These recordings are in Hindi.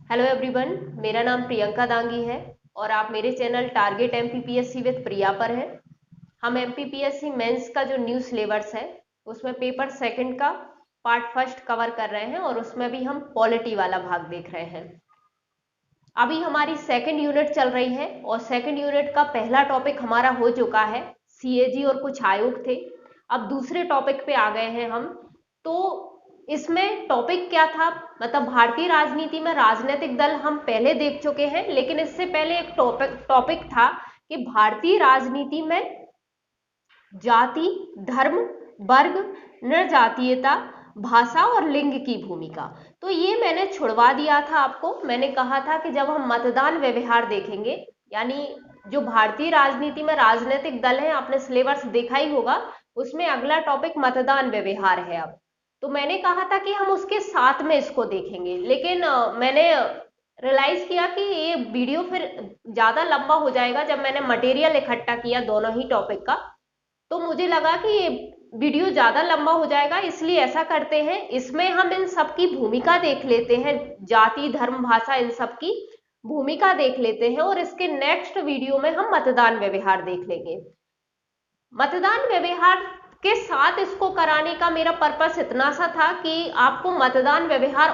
हेलो एवरीवन, मेरा नाम प्रियंका दांगी है और आप मेरे चैनल टारगेट एमपीपीएससी विद प्रिया पर हैं। हम एमपीपीएससी मेंस का जो न्यू सिलेबस है उसमें पेपर सेकंड का पार्ट फर्स्ट कवर कर रहे हैं और उसमें भी हम पॉलिटी वाला भाग देख रहे हैं। अभी हमारी सेकंड यूनिट चल रही है और सेकंड यूनिट का पहला टॉपिक हमारा हो चुका है, सीएजी और कुछ आयोग थे। अब दूसरे टॉपिक पे आ गए हैं हम। तो इसमें टॉपिक क्या था, मतलब भारतीय राजनीति में राजनीतिक दल हम पहले देख चुके हैं, लेकिन इससे पहले एक टॉपिक था कि भारतीय राजनीति में जाति, धर्म, वर्ग, निर्जातीयता, भाषा और लिंग की भूमिका। तो ये मैंने छुड़वा दिया था आपको। मैंने कहा था कि जब हम मतदान व्यवहार देखेंगे, यानी जो भारतीय राजनीति में राजनीतिक दल है, आपने सिलेबस देखा ही होगा, उसमें अगला टॉपिक मतदान व्यवहार है। अब तो मैंने कहा था कि हम उसके साथ में इसको देखेंगे, लेकिन मैंने रियलाइज किया कि ये वीडियो फिर ज्यादा लंबा हो जाएगा। जब मैंने मटेरियल इकट्ठा किया दोनों ही टॉपिक का, तो मुझे लगा कि ये वीडियो ज्यादा लंबा हो जाएगा, इसलिए ऐसा करते हैं, इसमें हम इन सब की भूमिका देख लेते हैं, जाति, धर्म, भाषा, इन सब की भूमिका देख लेते हैं और इसके नेक्स्ट वीडियो में हम मतदान व्यवहार देख लेंगे। मतदान व्यवहार के साथ इसको कराने का मेरा पर्पस इतना सा था कि आपको मतदान व्यवहार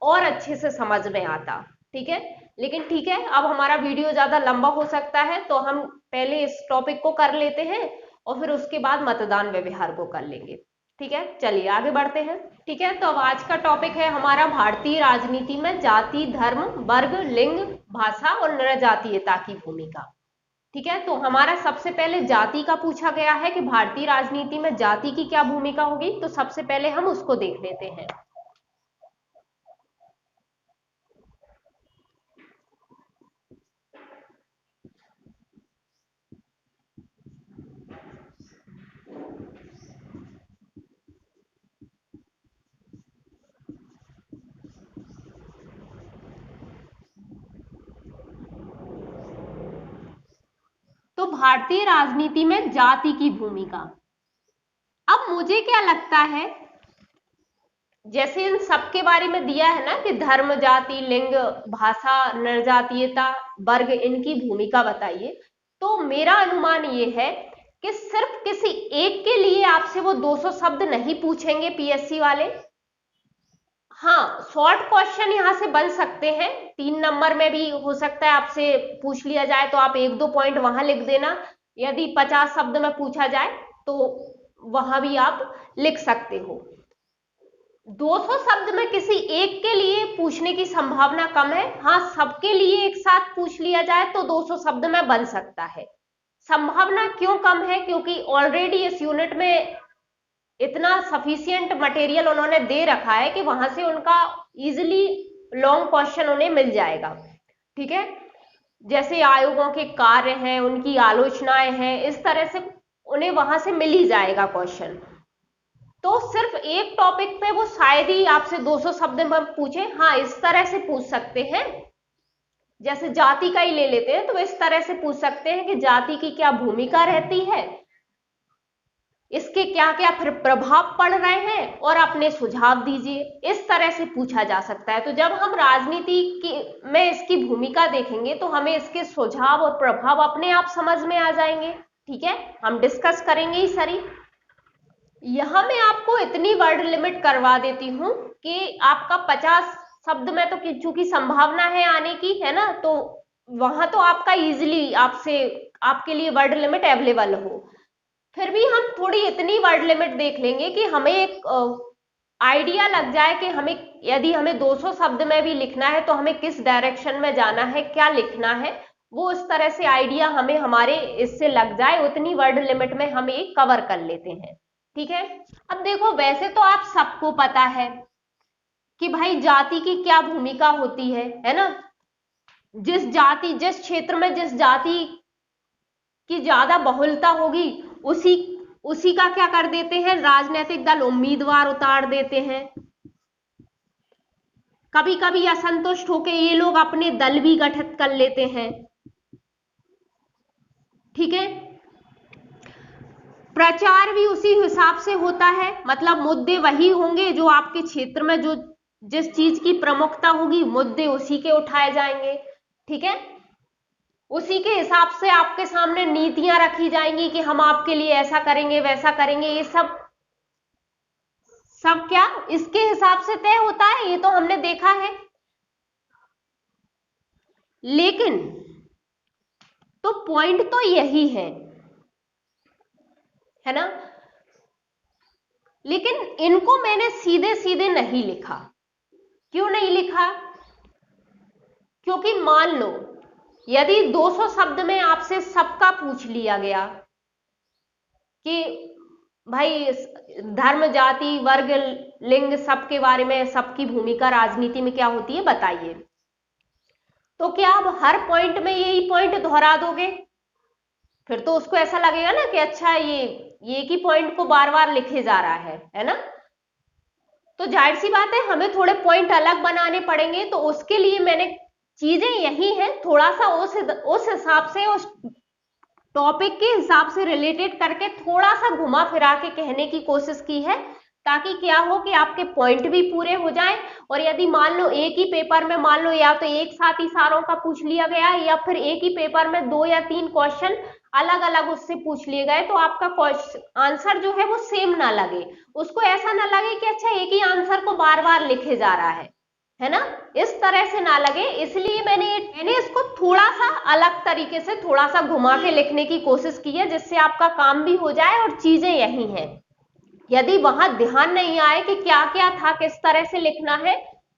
और अच्छे से समझ में आता। ठीक है, लेकिन ठीक है, अब हमारा वीडियो ज्यादा लंबा हो सकता है, तो हम पहले इस टॉपिक को कर लेते हैं और फिर उसके बाद मतदान व्यवहार को कर लेंगे। ठीक है, चलिए आगे बढ़ते हैं। ठीक है, तो अब आज का टॉपिक है हमारा भारतीय राजनीति में जाति, धर्म, वर्ग, लिंग, भाषा और निर्जातीयता की भूमिका। ठीक है, तो हमारा सबसे पहले जाति का पूछा गया है कि भारतीय राजनीति में जाति की क्या भूमिका होगी, तो सबसे पहले हम उसको देख लेते हैं। तो भारतीय राजनीति में जाति की भूमिका, अब मुझे क्या लगता है, जैसे इन सबके बारे में दिया है ना कि धर्म, जाति, लिंग, भाषा, निर्जातीयता, वर्ग, इनकी भूमिका बताइए, तो मेरा अनुमान ये है कि सिर्फ किसी एक के लिए आपसे वो 200 शब्द नहीं पूछेंगे पीएससी वाले। हाँ, शॉर्ट क्वेश्चन यहाँ से बन सकते हैं, 3 नंबर में भी हो सकता है आपसे पूछ लिया जाए, तो आप 1-2 पॉइंट वहां लिख देना। यदि 50 शब्द में पूछा जाए तो वहां भी आप लिख सकते हो। 200 शब्द में किसी एक के लिए पूछने की संभावना कम है। हाँ, सबके लिए एक साथ पूछ लिया जाए तो 200 शब्द में बन सकता है। संभावना क्यों कम है? क्योंकि ऑलरेडी इस यूनिट में इतना सफिशियंट मटेरियल उन्होंने दे रखा है कि वहां से उनका इजिली लॉन्ग क्वेश्चन उन्हें मिल जाएगा। ठीक है, जैसे आयोगों के कार्य हैं, उनकी आलोचनाएं हैं, इस तरह से उन्हें वहां से मिल ही जाएगा क्वेश्चन। तो सिर्फ एक टॉपिक पे वो शायद ही आपसे 200 शब्द में पूछे। हाँ, इस तरह से पूछ सकते हैं, जैसे जाति का ही ले लेते हैं, तो इस तरह से पूछ सकते हैं कि जाति की क्या भूमिका रहती है, इसके क्या क्या फिर प्रभाव पड़ रहे हैं, और अपने सुझाव दीजिए। इस तरह से पूछा जा सकता है। तो जब हम राजनीति की में इसकी भूमिका देखेंगे तो हमें इसके सुझाव और प्रभाव अपने आप समझ में आ जाएंगे। ठीक है, हम डिस्कस करेंगे ही सारी। यहां मैं आपको इतनी वर्ड लिमिट करवा देती हूं कि आपका 50 शब्द में तो चूंकि संभावना है आने की, है ना, तो वहां तो आपका इजिली आपसे आपके लिए वर्ड लिमिट अवेलेबल हो। फिर भी हम थोड़ी इतनी वर्ड लिमिट देख लेंगे कि हमें एक आइडिया लग जाए कि हमें, यदि हमें 200 शब्द में भी लिखना है तो हमें किस डायरेक्शन में जाना है, क्या लिखना है, वो इस तरह से आइडिया हमें हमारे इससे लग जाए। उतनी वर्ड लिमिट में हम एक कवर कर लेते हैं। ठीक है, अब देखो, वैसे तो आप सबको पता है कि भाई जाति की क्या भूमिका होती है ना। जिस क्षेत्र में जिस जाति की ज्यादा बहुलता होगी, उसी उसी का क्या कर देते हैं, राजनीतिक दल उम्मीदवार उतार देते हैं। कभी कभी असंतुष्ट होकर ये लोग अपने दल भी गठित कर लेते हैं। ठीक है, प्रचार भी उसी हिसाब से होता है, मतलब मुद्दे वही होंगे जो आपके क्षेत्र में जो जिस चीज की प्रमुखता होगी मुद्दे उसी के उठाए जाएंगे, ठीक है। उसी के हिसाब से आपके सामने नीतियां रखी जाएंगी कि हम आपके लिए ऐसा करेंगे वैसा करेंगे। ये सब सब क्या इसके हिसाब से तय होता है, ये तो हमने देखा है। लेकिन तो पॉइंट तो यही है ना। लेकिन इनको मैंने सीधे सीधे नहीं लिखा। क्यों नहीं लिखा? क्योंकि मान लो यदि 200 शब्द में आपसे सबका पूछ लिया गया कि भाई धर्म, जाति, वर्ग, लिंग, सबके बारे में, सबकी भूमिका राजनीति में क्या होती है बताइए, तो क्या आप हर पॉइंट में यही पॉइंट दोहरा दोगे? फिर तो उसको ऐसा लगेगा ना कि अच्छा ये एक ही पॉइंट को बार बार लिखे जा रहा है ना। तो जाहिर सी बात है हमें थोड़े पॉइंट अलग बनाने पड़ेंगे। तो उसके लिए मैंने चीजें यही हैं, थोड़ा सा उस हिसाब से, उस टॉपिक के हिसाब से रिलेटेड करके थोड़ा सा घुमा फिरा के कहने की कोशिश की है, ताकि क्या हो कि आपके पॉइंट भी पूरे हो जाएं। और यदि मान लो एक ही पेपर में मान लो या तो एक साथ ही सारों का पूछ लिया गया या फिर एक ही पेपर में 2 या 3 क्वेश्चन अलग अलग उससे पूछ लिए गए, तो आपका आंसर जो है वो सेम ना लगे, उसको ऐसा ना लगे कि अच्छा एक ही आंसर को बार बार लिखे जा रहा है ना, इस तरह से ना लगे। इसलिए मैंने इसको थोड़ा सा अलग तरीके से, थोड़ा सा घुमा के लिखने की कोशिश की है, जिससे आपका काम भी हो जाए और चीजें यही हैं। यदि वहां ध्यान नहीं आए कि क्या क्या था, किस तरह से लिखना है,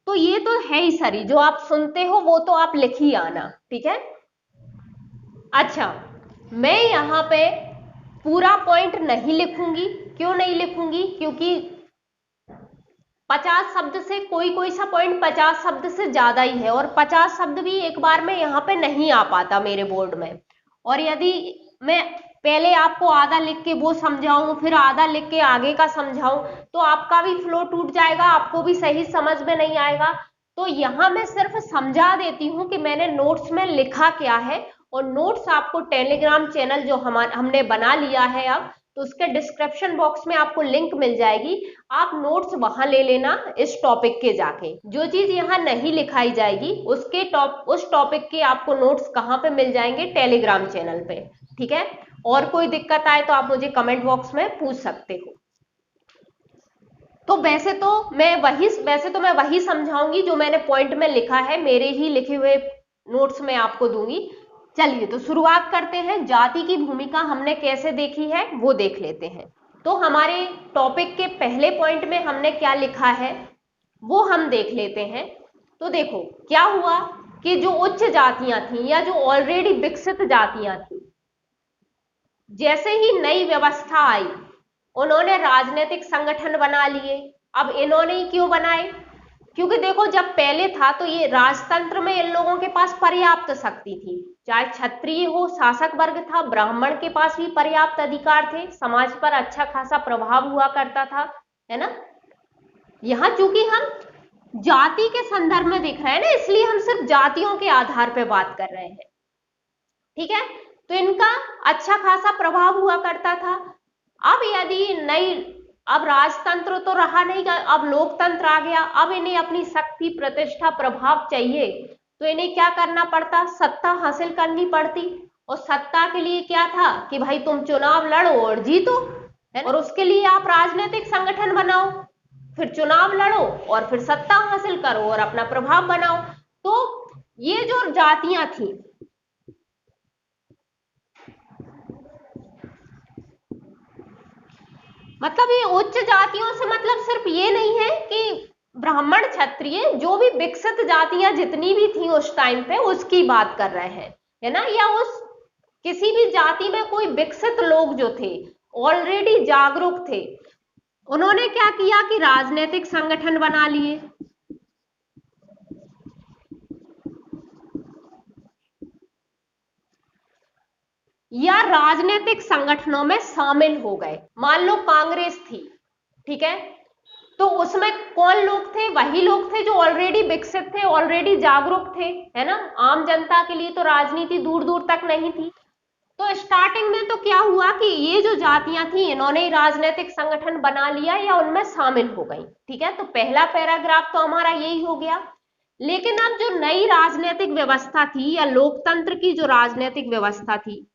तो ये तो है ही सरी, जो आप सुनते हो वो तो आप लिख ही आना, ठीक है। अच्छा, मैं यहां पे पूरा पॉइंट नहीं लिखूंगी। क्यों नहीं लिखूंगी? क्योंकि 50 शब्द से कोई कोई सा पॉइंट 50 शब्द से ज्यादा ही है, और 50 शब्द भी एक बार में यहाँ पे नहीं आ पाता मेरे बोर्ड में। और यदि मैं पहले आपको आधा लिख के वो समझाऊं, फिर आधा लिख के आगे का समझाऊं, तो आपका भी फ्लो टूट जाएगा, आपको भी सही समझ में नहीं आएगा। तो यहां मैं सिर्फ समझा देती हूं कि मैंने नोट्स में लिखा क्या है। और नोट्स आपको टेलीग्राम चैनल जो हमने बना लिया है अब, तो उसके डिस्क्रिप्शन बॉक्स में आपको लिंक मिल जाएगी, आप नोट्स वहां ले लेना इस टॉपिक के जाके। जो चीज यहाँ नहीं लिखाई जाएगी उस टॉपिक के आपको नोट्स कहाँ पे मिल जाएंगे? टेलीग्राम चैनल पे, ठीक है। और कोई दिक्कत आए तो आप मुझे कमेंट बॉक्स में पूछ सकते हो। तो वैसे तो मैं वही समझाऊंगी जो मैंने पॉइंट में लिखा है, मेरे ही लिखे हुए नोट्स में आपको दूंगी। चलिए तो शुरुआत करते हैं। जाति की भूमिका हमने कैसे देखी है वो देख लेते हैं। तो हमारे टॉपिक के पहले पॉइंट में हमने क्या लिखा है वो हम देख लेते हैं। तो देखो क्या हुआ कि जो उच्च जातियां थी या जो ऑलरेडी विकसित जातियां थी, जैसे ही नई व्यवस्था आई उन्होंने राजनीतिक संगठन बना लिए। अब इन्होंने ही क्यों बनाए? क्योंकि देखो जब पहले था तो ये राजतंत्र में इन लोगों के पास पर्याप्त शक्ति थी, चाहे क्षत्रिय हो, शासक वर्ग था, ब्राह्मण के पास भी पर्याप्त अधिकार थे, समाज पर अच्छा खासा प्रभाव हुआ करता था, है ना। यहां चूंकि हम जाति के संदर्भ में देख रहे हैं ना, इसलिए हम सिर्फ जातियों के आधार पर बात कर रहे हैं, ठीक है। तो इनका अच्छा खासा प्रभाव हुआ करता था। अब यदि अब राजतंत्र तो रहा नहीं, अब लोकतंत्र आ गया। अब इन्हें अपनी शक्ति, प्रतिष्ठा, प्रभाव चाहिए, तो इन्हें क्या करना पड़ता? सत्ता हासिल करनी पड़ती। और सत्ता के लिए क्या था कि भाई तुम चुनाव लड़ो और जीतो, है। और उसके लिए आप राजनीतिक संगठन बनाओ, फिर चुनाव लड़ो और फिर सत्ता हासिल करो और अपना प्रभाव बनाओ। तो ये जो जातियां थी, मतलब ये उच्च जातियों से मतलब सिर्फ ये नहीं है कि ब्राह्मण, क्षत्रिय, जो भी विकसित जातियां जितनी भी थी उस टाइम पे उसकी बात कर रहे हैं, है ना। या उस किसी भी जाति में कोई विकसित लोग जो थे, ऑलरेडी जागरूक थे, उन्होंने क्या किया कि राजनीतिक संगठन बना लिए या राजनीतिक संगठनों में शामिल हो गए। मान लो कांग्रेस थी, ठीक है, तो उसमें कौन लोग थे? वही लोग थे जो ऑलरेडी विकसित थे, ऑलरेडी जागरूक थे, है ना। आम जनता के लिए तो राजनीति दूर दूर तक नहीं थी। तो स्टार्टिंग में तो क्या हुआ कि ये जो जातियां थी इन्होंने ही राजनीतिक संगठन बना लिया या उनमें शामिल हो गई। ठीक है, तो पहला पैराग्राफ तो हमारा यही हो गया। लेकिन अब जो नई राजनीतिक व्यवस्था थी या लोकतंत्र की जो राजनीतिक व्यवस्था थी,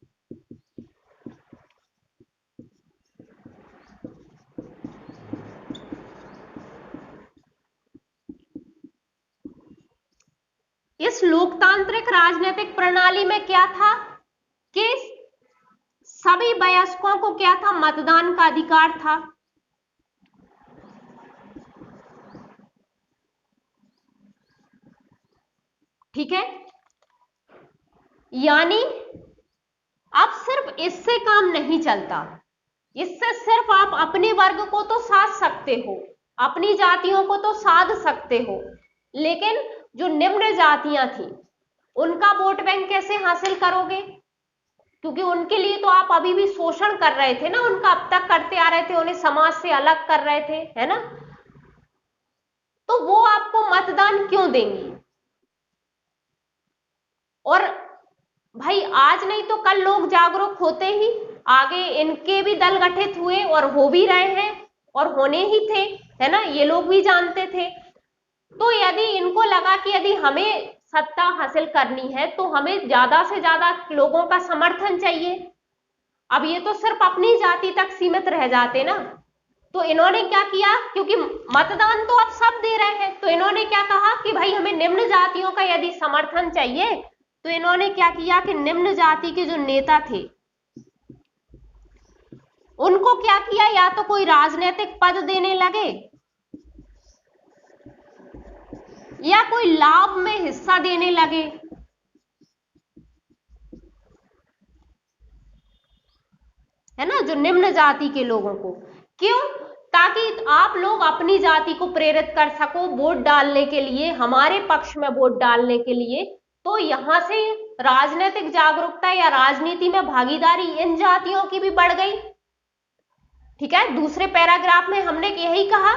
इस लोकतांत्रिक राजनीतिक प्रणाली में क्या था कि सभी वयस्कों को क्या था, मतदान का अधिकार था। ठीक है, यानी अब सिर्फ इससे काम नहीं चलता। इससे सिर्फ आप अपने वर्ग को तो साध सकते हो, अपनी जातियों को तो साध सकते हो, लेकिन जो निम्न जातियां थी उनका वोट बैंक कैसे हासिल करोगे? क्योंकि उनके लिए तो आप अभी भी शोषण कर रहे थे ना, उनका अब तक करते आ रहे थे, उन्हें समाज से अलग कर रहे थे, है ना? तो वो आपको मतदान क्यों देंगी? और भाई आज नहीं तो कल लोग जागरूक होते ही, आगे इनके भी दल गठित हुए और हो भी रहे हैं और होने ही थे, है ना, ये लोग भी जानते थे। तो यदि इनको लगा कि यदि हमें सत्ता हासिल करनी है तो हमें ज्यादा से ज्यादा लोगों का समर्थन चाहिए। अब ये तो सिर्फ अपनी जाति तक सीमित रह जाते ना, तो इन्होंने क्या किया, क्योंकि मतदान तो अब सब दे रहे हैं, तो इन्होंने क्या कहा कि भाई हमें निम्न जातियों का यदि समर्थन चाहिए, तो इन्होंने क्या किया कि निम्न जाति के जो नेता थे उनको क्या किया, या तो कोई राजनीतिक पद देने लगे या कोई लाभ में हिस्सा देने लगे, है ना, जो निम्न जाति के लोगों को। क्यों? ताकि आप लोग अपनी जाति को प्रेरित कर सको वोट डालने के लिए, हमारे पक्ष में वोट डालने के लिए। तो यहां से राजनीतिक जागरूकता या राजनीति में भागीदारी इन जातियों की भी बढ़ गई। ठीक है, दूसरे पैराग्राफ में हमने यही कहा।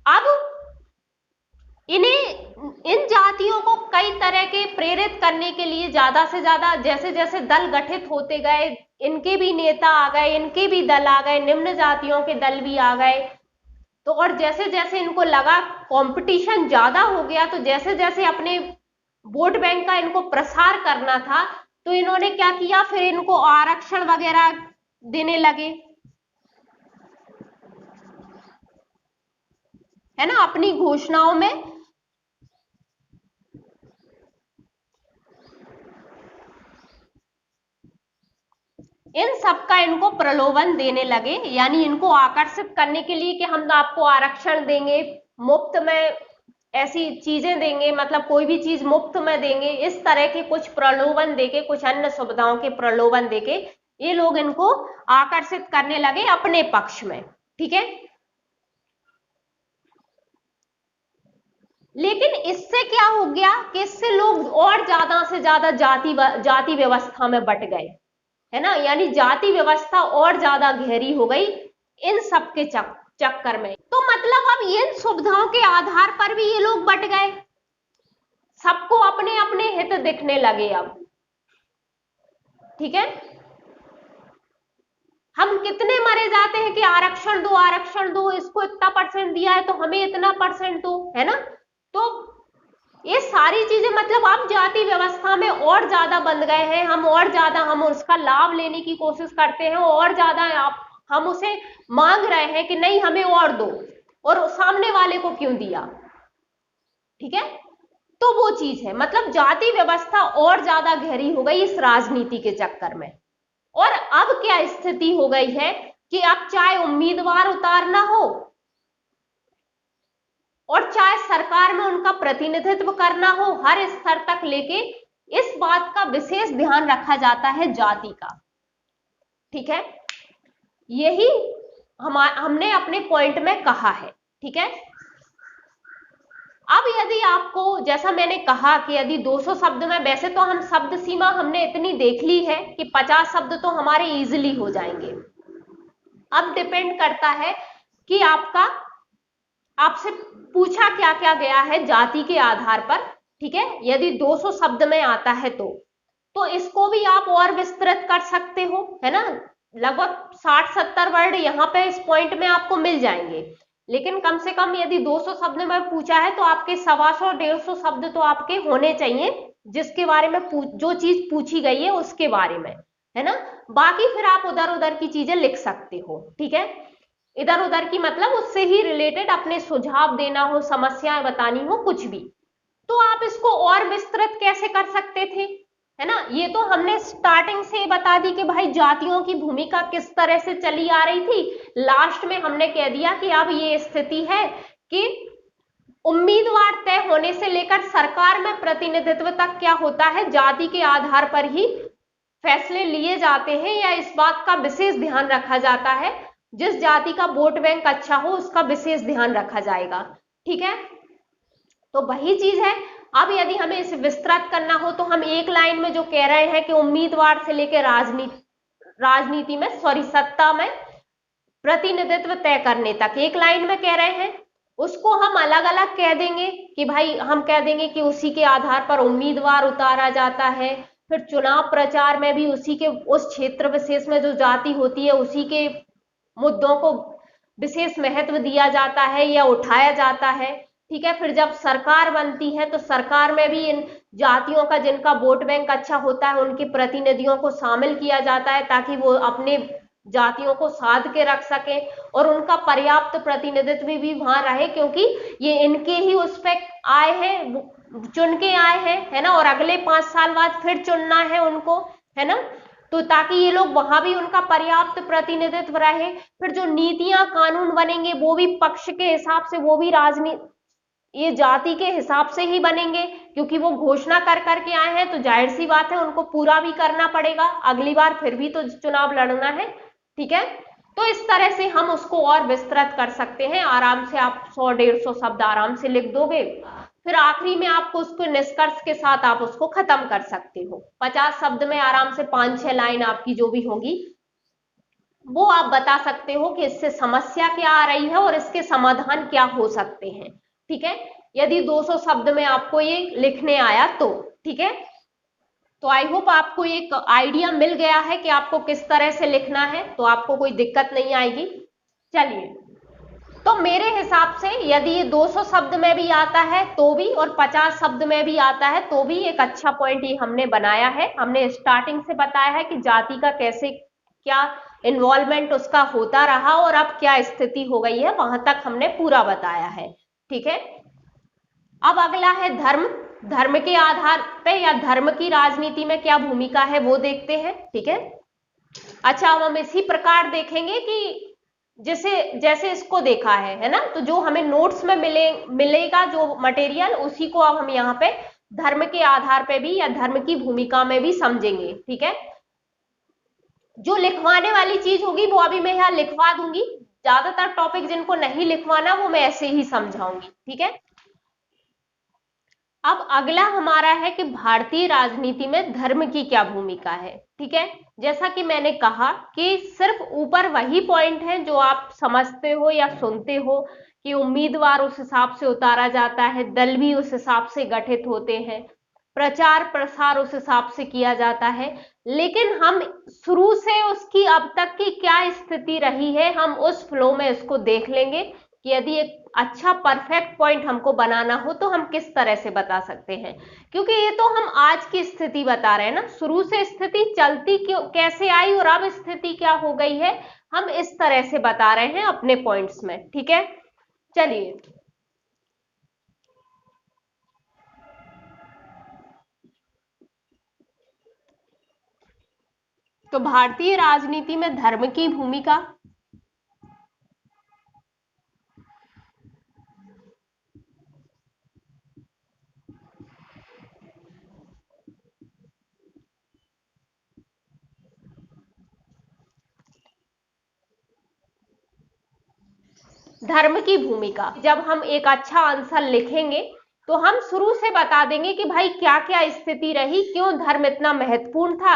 अब इन्हें, इन जातियों को कई तरह के प्रेरित करने के लिए ज्यादा से ज्यादा जैसे जैसे दल गठित होते गए, इनके भी नेता आ गए, इनके भी दल आ गए, निम्न जातियों के दल भी आ गए। तो और जैसे जैसे इनको लगा कंपटीशन ज्यादा हो गया, तो जैसे जैसे अपने वोट बैंक का इनको प्रसार करना था, तो इन्होंने क्या किया, फिर इनको आरक्षण वगैरह देने लगे, है ना, अपनी घोषणाओं में। इन सबका इनको प्रलोभन देने लगे, यानी इनको आकर्षित करने के लिए कि हम आपको आरक्षण देंगे, मुफ्त में ऐसी चीजें देंगे, मतलब कोई भी चीज मुफ्त में देंगे, इस तरह के कुछ प्रलोभन देके, कुछ अन्य सुविधाओं के प्रलोभन देके ये लोग इनको आकर्षित करने लगे अपने पक्ष में। ठीक है, लेकिन इससे क्या हो गया कि इससे लोग और ज्यादा से ज्यादा जाति व्यवस्था में बट गए, है ना, यानी जाति व्यवस्था और ज्यादा गहरी हो गई इन सब के चक्कर में। तो मतलब अब इन सुविधाओं के आधार पर भी ये लोग बट गए, सबको अपने अपने हित दिखने लगे अब। ठीक है, हम कितने मरे जाते हैं कि आरक्षण दो, आरक्षण दो, इसको इतना परसेंट दिया है तो हमें इतना परसेंट दो, है ना। तो ये सारी चीजें मतलब आप जाति व्यवस्था में और ज्यादा बंध गए हैं, हम और ज्यादा हम उसका लाभ लेने की कोशिश करते हैं, और ज्यादा आप हम उसे मांग रहे हैं कि नहीं हमें और दो, और सामने वाले को क्यों दिया। ठीक है, तो वो चीज है, मतलब जाति व्यवस्था और ज्यादा गहरी हो गई इस राजनीति के चक्कर में। और अब क्या स्थिति हो गई है कि अब चाहे उम्मीदवार उतारना हो और चाहे सरकार में उनका प्रतिनिधित्व करना हो, हर स्तर तक लेके इस बात का विशेष ध्यान रखा जाता है जाति का। ठीक है, यही हमने अपने पॉइंट में कहा है। ठीक है, अब यदि आपको, जैसा मैंने कहा कि यदि 200 शब्द में, वैसे तो हम शब्द सीमा हमने इतनी देख ली है कि 50 शब्द तो हमारे इजीली हो जाएंगे। अब डिपेंड करता है कि आपसे पूछा क्या क्या गया है जाति के आधार पर, ठीक है, यदि 200 शब्द में आता है तो इसको भी आप और विस्तृत कर सकते हो, है ना। लगभग 60-70 वर्ड यहाँ पे इस पॉइंट में आपको मिल जाएंगे, लेकिन कम से कम यदि 200 शब्द में पूछा है तो आपके 125-150 शब्द तो आपके होने चाहिए, जिसके बारे में जो चीज पूछी गई है उसके बारे में, है ना। बाकी फिर आप उधर उधर की चीजें लिख सकते हो, ठीक है। इधर उधर की मतलब उससे ही रिलेटेड अपने सुझाव देना हो, समस्याएं बतानी हो, कुछ भी। तो आप इसको और विस्तृत कैसे कर सकते थे, है ना। ये तो हमने स्टार्टिंग से बता दी कि भाई जातियों की भूमिका किस तरह से चली आ रही थी। लास्ट में हमने कह दिया कि अब ये स्थिति है कि उम्मीदवार तय होने से लेकर सरकार में प्रतिनिधित्व तक क्या होता है, जाति के आधार पर ही फैसले लिए जाते हैं, या इस बात का विशेष ध्यान रखा जाता है जिस जाति का वोट बैंक अच्छा हो उसका विशेष ध्यान रखा जाएगा, ठीक है। तो वही चीज है। अब यदि हमें इसे विस्तृत करना हो तो हम एक लाइन में जो कह रहे हैं कि उम्मीदवार से लेकर राजनीति में सत्ता में प्रतिनिधित्व तय करने तक, एक लाइन में कह रहे हैं, उसको हम अलग अलग कह देंगे कि भाई हम कह देंगे कि उसी के आधार पर उम्मीदवार उतारा जाता है। फिर चुनाव प्रचार में भी उसी के उस क्षेत्र विशेष में जो जाति होती है उसी के मुद्दों को विशेष महत्व दिया जाता है या उठाया जाता है, ठीक है। फिर जब सरकार बनती है तो सरकार में भी इन जातियों का जिनका वोट बैंक अच्छा होता है उनके प्रतिनिधियों को शामिल किया जाता है ताकि वो अपने जातियों को साध के रख सके और उनका पर्याप्त प्रतिनिधित्व भी वहां रहे, क्योंकि ये इनके ही उस पे आए हैं, चुन के आए हैं, है ना, और अगले 5 साल बाद फिर चुनना है उनको, है ना। तो ताकि ये लोग वहां भी उनका पर्याप्त प्रतिनिधित्व रहे। फिर जो नीतियां कानून बनेंगे वो भी पक्ष के हिसाब से, वो भी राजनीति ये जाति के हिसाब से ही बनेंगे, क्योंकि वो घोषणा कर करके आए हैं तो जाहिर सी बात है उनको पूरा भी करना पड़ेगा, अगली बार फिर भी तो चुनाव लड़ना है, ठीक है। तो इस तरह से हम उसको और विस्तृत कर सकते हैं। आराम से आप 100-150 शब्द आराम से लिख दोगे, फिर आखिरी में आपको उसको निष्कर्ष के साथ आप उसको खत्म कर सकते हो। 50 शब्द में आराम से 5-6 लाइन आपकी जो भी होगी वो आप बता सकते हो कि इससे समस्या क्या आ रही है और इसके समाधान क्या हो सकते हैं, ठीक है। यदि 200 शब्द में आपको ये लिखने आया तो, ठीक है। तो आई होप आपको एक आइडिया मिल गया है कि आपको किस तरह से लिखना है, तो आपको कोई दिक्कत नहीं आएगी। चलिए, तो मेरे हिसाब से यदि ये 200 शब्द में भी आता है तो भी और 50 शब्द में भी आता है तो भी एक अच्छा पॉइंट ये हमने बनाया है। हमने स्टार्टिंग से बताया है कि जाति का कैसे क्या इन्वॉल्वमेंट उसका होता रहा और अब क्या स्थिति हो गई है, वहां तक हमने पूरा बताया है, ठीक है। अब अगला है धर्म। धर्म के आधार पे या धर्म की राजनीति में क्या भूमिका है वो देखते हैं, ठीक है। अच्छा, अब हम इसी प्रकार देखेंगे कि जैसे इसको देखा है ना, तो जो हमें नोट्स में मिलेगा जो मटेरियल, उसी को अब हम यहाँ पे धर्म के आधार पे भी या धर्म की भूमिका में भी समझेंगे, ठीक है। जो लिखवाने वाली चीज होगी वो अभी मैं यहाँ लिखवा दूंगी, ज्यादातर टॉपिक जिनको नहीं लिखवाना वो मैं ऐसे ही समझाऊंगी, ठीक है। अब अगला हमारा है कि भारतीय राजनीति में धर्म की क्या भूमिका है, ठीक है। जैसा कि मैंने कहा कि सिर्फ ऊपर वही पॉइंट है जो आप समझते हो या सुनते हो कि उम्मीदवार उस हिसाब से उतारा जाता है, दल भी उस हिसाब से गठित होते हैं, प्रचार प्रसार उस हिसाब से किया जाता है, लेकिन हम शुरू से उसकी अब तक की क्या स्थिति रही है हम उस फ्लो में इसको देख लेंगे कि यदि एक अच्छा परफेक्ट पॉइंट हमको बनाना हो तो हम किस तरह से बता सकते हैं, क्योंकि ये तो हम आज की स्थिति बता रहे हैं ना, शुरू से स्थिति चलती क्यों कैसे आई और अब स्थिति क्या हो गई है, हम इस तरह से बता रहे हैं अपने पॉइंट्स में, ठीक है। चलिए, तो भारतीय राजनीति में धर्म की भूमिका। धर्म की भूमिका, जब हम एक अच्छा आंसर लिखेंगे तो हम शुरू से बता देंगे कि भाई क्या क्या स्थिति रही, क्यों धर्म इतना महत्वपूर्ण था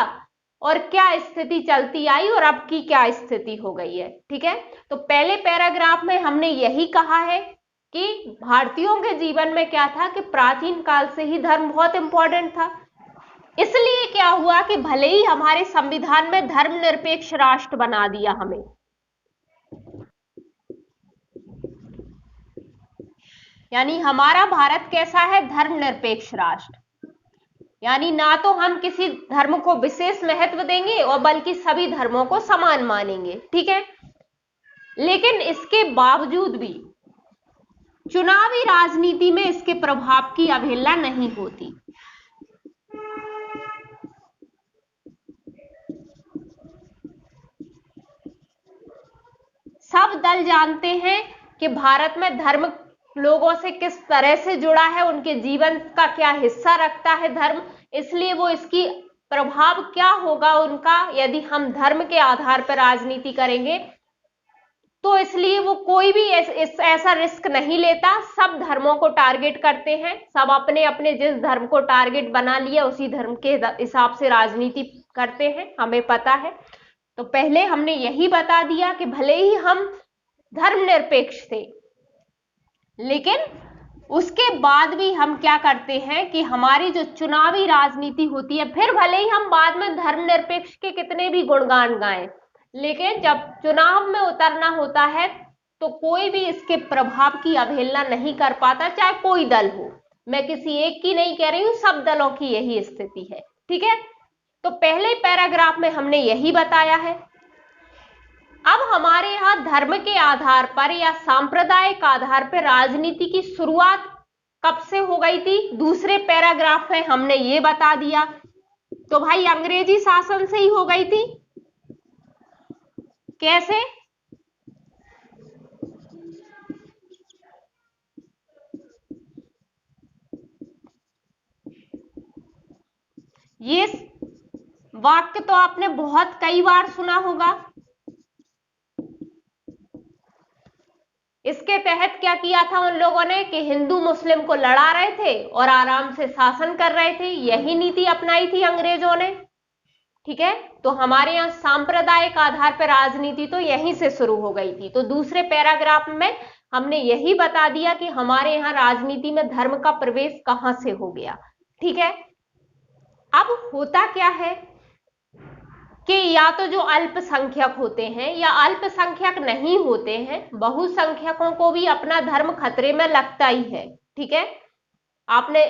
और क्या स्थिति चलती आई और अब की क्या स्थिति हो गई है, ठीक है। तो पहले पैराग्राफ में हमने यही कहा है कि भारतीयों के जीवन में क्या था कि प्राचीन काल से ही धर्म बहुत इंपॉर्टेंट था। इसलिए क्या हुआ कि भले ही हमारे संविधान में धर्मनिरपेक्ष राष्ट्र बना दिया हमें, यानी हमारा भारत कैसा है, धर्मनिरपेक्ष राष्ट्र, यानी ना तो हम किसी धर्म को विशेष महत्व देंगे और बल्कि सभी धर्मों को समान मानेंगे, ठीक है। लेकिन इसके बावजूद भी चुनावी राजनीति में इसके प्रभाव की अवहेलना नहीं होती। सब दल जानते हैं कि भारत में धर्म लोगों से किस तरह से जुड़ा है, उनके जीवन का क्या हिस्सा रखता है धर्म, इसलिए वो इसकी प्रभाव क्या होगा उनका यदि हम धर्म के आधार पर राजनीति करेंगे, तो इसलिए वो कोई भी ऐसा रिस्क नहीं लेता। सब धर्मों को टारगेट करते हैं, सब अपने अपने जिस धर्म को टारगेट बना लिया उसी धर्म के हिसाब से राजनीति करते हैं, हमें पता है। तो पहले हमने यही बता दिया कि भले ही हम धर्मनिरपेक्ष थे, लेकिन उसके बाद भी हम क्या करते हैं कि हमारी जो चुनावी राजनीति होती है, फिर भले ही हम बाद में धर्मनिरपेक्ष के कितने भी गुणगान गाएं, लेकिन जब चुनाव में उतरना होता है तो कोई भी इसके प्रभाव की अवहेलना नहीं कर पाता, चाहे कोई दल हो। मैं किसी एक की नहीं कह रही हूं, सब दलों की यही स्थिति है, ठीक है। तो पहले पैराग्राफ में हमने यही बताया है। अब हमारे यहां धर्म के आधार पर या सांप्रदायिक आधार पर राजनीति की शुरुआत कब से हो गई थी, दूसरे पैराग्राफ में हमने ये बता दिया। तो भाई अंग्रेजी शासन से ही हो गई थी। कैसे? ये वाक्य तो आपने बहुत कई बार सुना होगा। इसके तहत क्या किया था उन लोगों ने कि हिंदू मुस्लिम को लड़ा रहे थे और आराम से शासन कर रहे थे, यही नीति अपनाई थी अंग्रेजों ने, ठीक है। तो हमारे यहाँ सांप्रदायिक आधार पर राजनीति तो यहीं से शुरू हो गई थी। तो दूसरे पैराग्राफ में हमने यही बता दिया कि हमारे यहाँ राजनीति में धर्म का प्रवेश कहां से हो गया, ठीक है। अब होता क्या है कि या तो जो अल्पसंख्यक होते हैं या अल्पसंख्यक नहीं होते हैं, बहुसंख्यकों को भी अपना धर्म खतरे में लगता ही है, ठीक है। आपने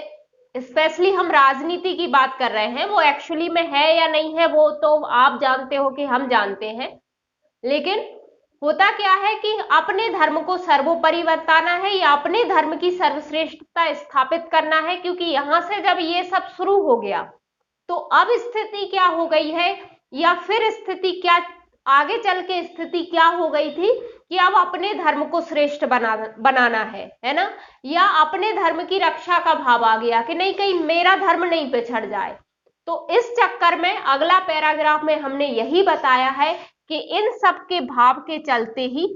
स्पेशली हम राजनीति की बात कर रहे हैं, वो एक्चुअली में है या नहीं है वो तो आप जानते हो कि हम जानते हैं, लेकिन होता क्या है कि अपने धर्म को सर्वोपरि बताना है या अपने धर्म की सर्वश्रेष्ठता स्थापित करना है, क्योंकि यहां से जब ये सब शुरू हो गया तो अब स्थिति क्या हो गई है, या फिर स्थिति क्या आगे चल के स्थिति क्या हो गई थी कि अब अपने धर्म को श्रेष्ठ बनाना है ना, या अपने धर्म की रक्षा का भाव आ गया कि नहीं कहीं मेरा धर्म नहीं पिछड़ जाए। तो इस चक्कर में अगला पैराग्राफ में हमने यही बताया है कि इन सब के भाव के चलते ही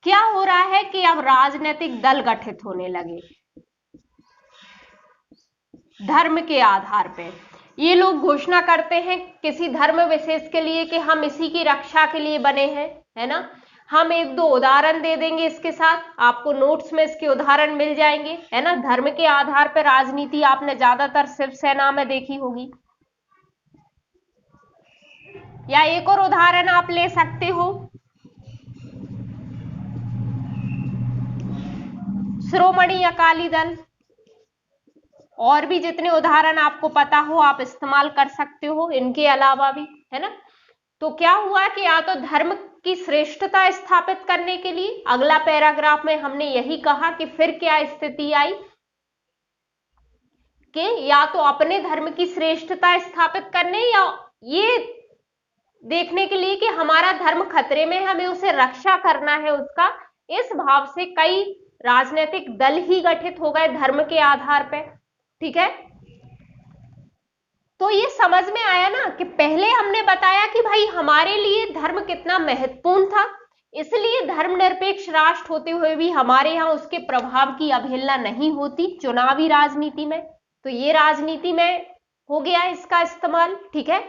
क्या हो रहा है कि अब राजनीतिक दल गठित होने लगे धर्म के आधार पर। ये लोग घोषणा करते हैं किसी धर्म विशेष के लिए कि हम इसी की रक्षा के लिए बने हैं, है ना। हम एक दो उदाहरण दे देंगे इसके साथ, आपको नोट्स में इसके उदाहरण मिल जाएंगे, है ना। धर्म के आधार पर राजनीति आपने ज्यादातर शिवसेना में देखी होगी, या एक और उदाहरण आप ले सकते हो श्रोमणी अकाली दल, और भी जितने उदाहरण आपको पता हो आप इस्तेमाल कर सकते हो इनके अलावा भी, है ना। तो क्या हुआ कि या तो धर्म की श्रेष्ठता स्थापित करने के लिए अगला पैराग्राफ में हमने यही कहा कि फिर क्या स्थिति आई कि या तो अपने धर्म की श्रेष्ठता स्थापित करने या ये देखने के लिए कि हमारा धर्म खतरे में, हमें उसे रक्षा करना है उसका, इस भाव से कई राजनीतिक दल ही गठित हो गए धर्म के आधार पर, ठीक है। तो ये समझ में आया ना कि पहले हमने बताया कि भाई हमारे लिए धर्म कितना महत्वपूर्ण था, इसलिए धर्मनिरपेक्ष राष्ट्र होते हुए भी हमारे यहाँ उसके प्रभाव की अवहेलना नहीं होती चुनावी राजनीति में। तो ये राजनीति में हो गया इसका इस्तेमाल, ठीक है।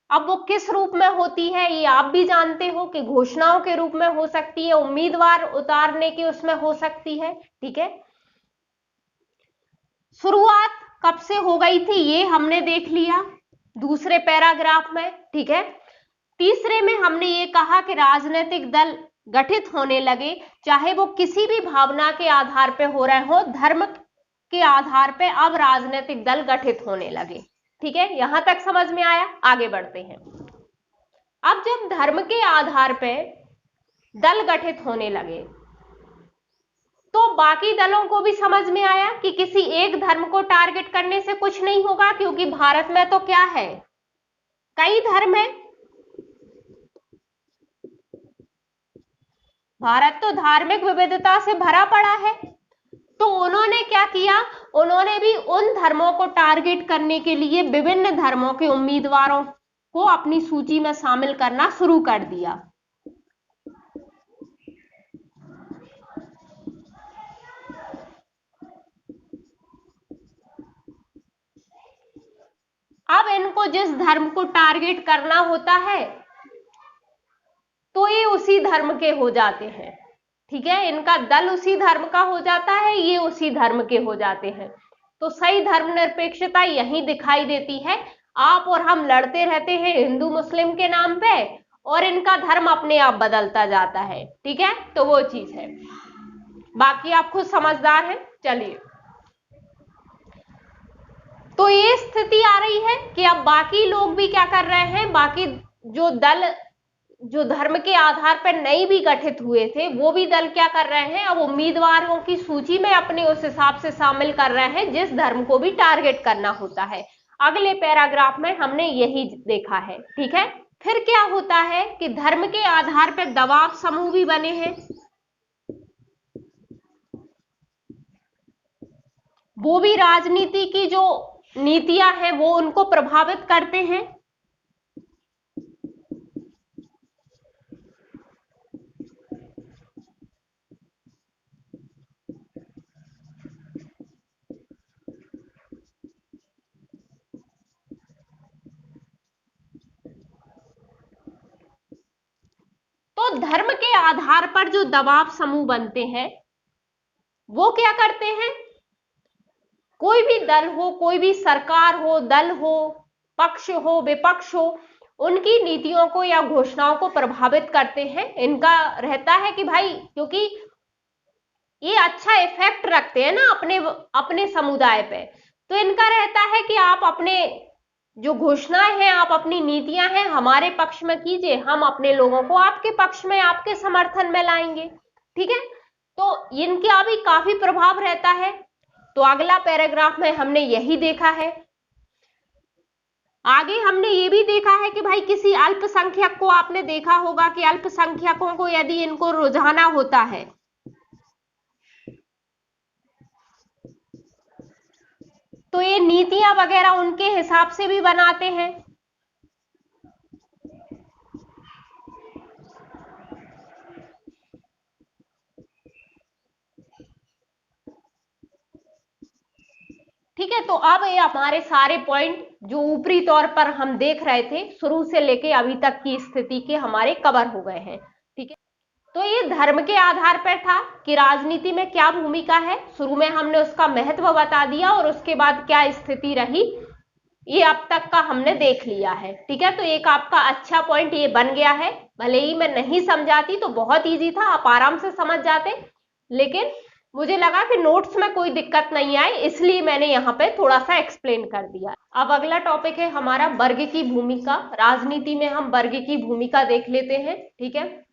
अब वो किस रूप में होती है ये आप भी जानते हो कि घोषणाओं के रूप में हो सकती है, उम्मीदवार उतारने की उसमें हो सकती है, ठीक है। शुरुआत कब से हो गई थी ये हमने देख लिया दूसरे पैराग्राफ में, ठीक है। तीसरे में हमने ये कहा कि राजनीतिक दल गठित होने लगे, चाहे वो किसी भी भावना के आधार पे हो रहे हो, धर्म के आधार पे अब राजनीतिक दल गठित होने लगे, ठीक है। यहां तक समझ में आया, आगे बढ़ते हैं। अब जब धर्म के आधार पे दल गठित होने लगे तो बाकी दलों को भी समझ में आया कि किसी एक धर्म को टारगेट करने से कुछ नहीं होगा, क्योंकि भारत में तो क्या है, कई धर्म है। भारत तो धार्मिक विविधता से भरा पड़ा है। तो उन्होंने क्या किया, उन्होंने भी उन धर्मों को टारगेट करने के लिए विभिन्न धर्मों के उम्मीदवारों को अपनी सूची में शामिल करना शुरू कर दिया। अब इनको जिस धर्म को टारगेट करना होता है तो ये उसी धर्म के हो जाते हैं, ठीक है। इनका दल उसी धर्म का हो जाता है, ये उसी धर्म के हो जाते हैं। तो सही धर्मनिरपेक्षता यही दिखाई देती है। आप और हम लड़ते रहते हैं हिंदू मुस्लिम के नाम पे और इनका धर्म अपने आप बदलता जाता है, ठीक है। तो वो चीज है, बाकी आप खुद समझदार हैं। चलिए, तो ये स्थिति आ रही है कि अब बाकी लोग भी क्या कर रहे हैं, बाकी जो दल जो धर्म के आधार पर नहीं भी गठित हुए थे वो भी दल क्या कर रहे हैं, अब उम्मीदवारों की सूची में अपने उस हिसाब से शामिल कर रहे हैं जिस धर्म को भी टारगेट करना होता है। अगले पैराग्राफ में हमने यही देखा है, ठीक है। फिर क्या होता है कि धर्म के आधार पर दबाव समूह भी बने हैं, वो भी राजनीति की जो नीतियां हैं वो उनको प्रभावित करते हैं। तो धर्म के आधार पर जो दबाव समूह बनते हैं वो क्या करते हैं, कोई भी दल हो, कोई भी सरकार हो, दल हो, पक्ष हो, विपक्ष हो, उनकी नीतियों को या घोषणाओं को प्रभावित करते हैं। इनका रहता है कि भाई क्योंकि ये अच्छा इफेक्ट रखते हैं ना अपने अपने समुदाय पे, तो इनका रहता है कि आप अपने जो घोषणाएं हैं, आप अपनी नीतियां हैं हमारे पक्ष में कीजिए, हम अपने लोगों को आपके पक्ष में, आपके समर्थन में लाएंगे, ठीक है। तो इनका भी काफी प्रभाव रहता है। तो अगला पैराग्राफ में हमने यही देखा है। आगे हमने ये भी देखा है कि भाई किसी अल्पसंख्यक को आपने देखा होगा कि अल्पसंख्यकों को यदि इनको रुझाना होता है तो ये नीतियां वगैरह उनके हिसाब से भी बनाते हैं। ठीक है, तो अब ये हमारे सारे पॉइंट जो ऊपरी तौर पर हम देख रहे थे शुरू से लेके अभी तक की स्थिति के हमारे कवर हो गए हैं, ठीक है। तो ये धर्म के आधार पर था कि राजनीति में क्या भूमिका है, शुरू में हमने उसका महत्व बता दिया और उसके बाद क्या स्थिति रही ये अब तक का हमने देख लिया है, ठीक है। तो एक आपका अच्छा पॉइंट ये बन गया है, भले ही मैं नहीं समझाती तो बहुत इजी था, आप आराम से समझ जाते, लेकिन मुझे लगा कि नोट्स में कोई दिक्कत नहीं आए इसलिए मैंने यहाँ पे थोड़ा सा एक्सप्लेन कर दिया। अब अगला टॉपिक है हमारा वर्ग की भूमिका। राजनीति में हम वर्ग की भूमिका देख लेते हैं, ठीक है।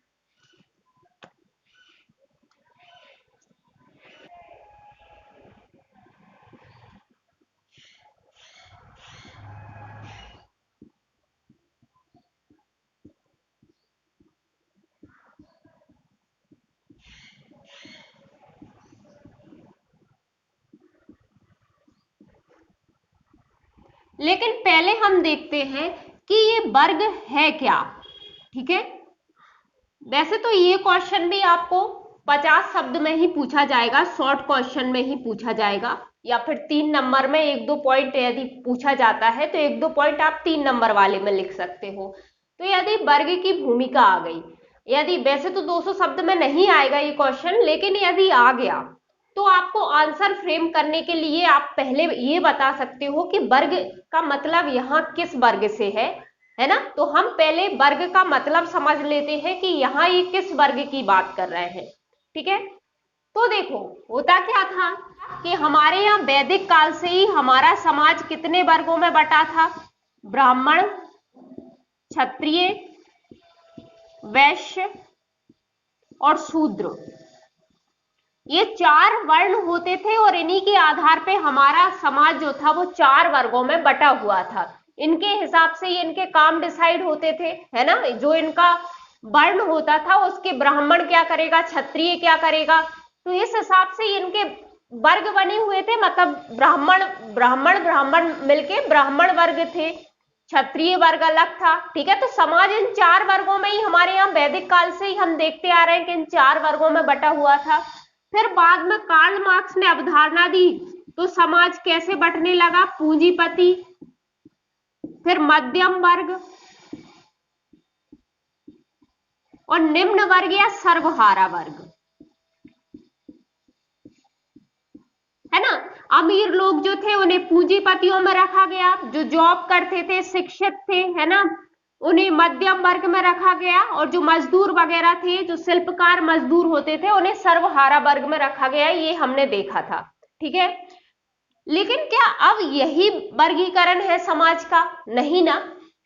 लेकिन पहले हम देखते हैं कि ये वर्ग है क्या, ठीक है। वैसे तो ये क्वेश्चन भी आपको 50 शब्द में ही पूछा जाएगा, शॉर्ट क्वेश्चन में ही पूछा जाएगा, या फिर 3 नंबर में 1-2 पॉइंट यदि पूछा जाता है तो 1-2 पॉइंट आप 3 नंबर वाले में लिख सकते हो। तो यदि वर्ग की भूमिका आ गई, यदि वैसे तो 200 शब्द में नहीं आएगा ये क्वेश्चन, लेकिन यदि आ गया तो आपको आंसर फ्रेम करने के लिए आप पहले ये बता सकते हो कि वर्ग का मतलब यहाँ किस वर्ग से है ना। तो हम पहले वर्ग का मतलब समझ लेते हैं कि यहाँ ये किस वर्ग की बात कर रहे हैं। ठीक है, तो देखो होता क्या था कि हमारे यहाँ वैदिक काल से ही हमारा समाज कितने वर्गों में बटा था? ब्राह्मण, क्षत्रिय, वैश्य और शूद्र, ये 4 वर्ण होते थे और इन्हीं के आधार पे हमारा समाज जो था वो 4 वर्गों में बटा हुआ था। इनके हिसाब से ही इनके काम डिसाइड होते थे, है ना। जो इनका वर्ण होता था उसके ब्राह्मण क्या करेगा, क्षत्रिय क्या करेगा, तो इस हिसाब से इनके वर्ग बने हुए थे। मतलब ब्राह्मण ब्राह्मण ब्राह्मण मिलके ब्राह्मण वर्ग थे, क्षत्रिय वर्ग अलग था। ठीक है, तो समाज इन 4 वर्गों में ही हमारे यहाँ वैदिक काल से ही हम देखते आ रहे हैं कि इन 4 वर्गों में बटा हुआ था। फिर बाद में कार्ल मार्क्स ने अवधारणा दी तो समाज कैसे बंटने लगा? पूंजीपति, फिर मध्यम वर्ग और निम्न वर्ग या सर्वहारा वर्ग, है ना। अमीर लोग जो थे उन्हें पूंजीपतियों में रखा गया, जो जॉब करते थे, शिक्षित थे, है ना, उन्हें मध्यम वर्ग में रखा गया, और जो मजदूर वगैरह थे, जो शिल्पकार मजदूर होते थे, उन्हें सर्वहारा वर्ग में रखा गया। ये हमने देखा था। ठीक है, लेकिन क्या अब यही वर्गीकरण है समाज का? नहीं ना।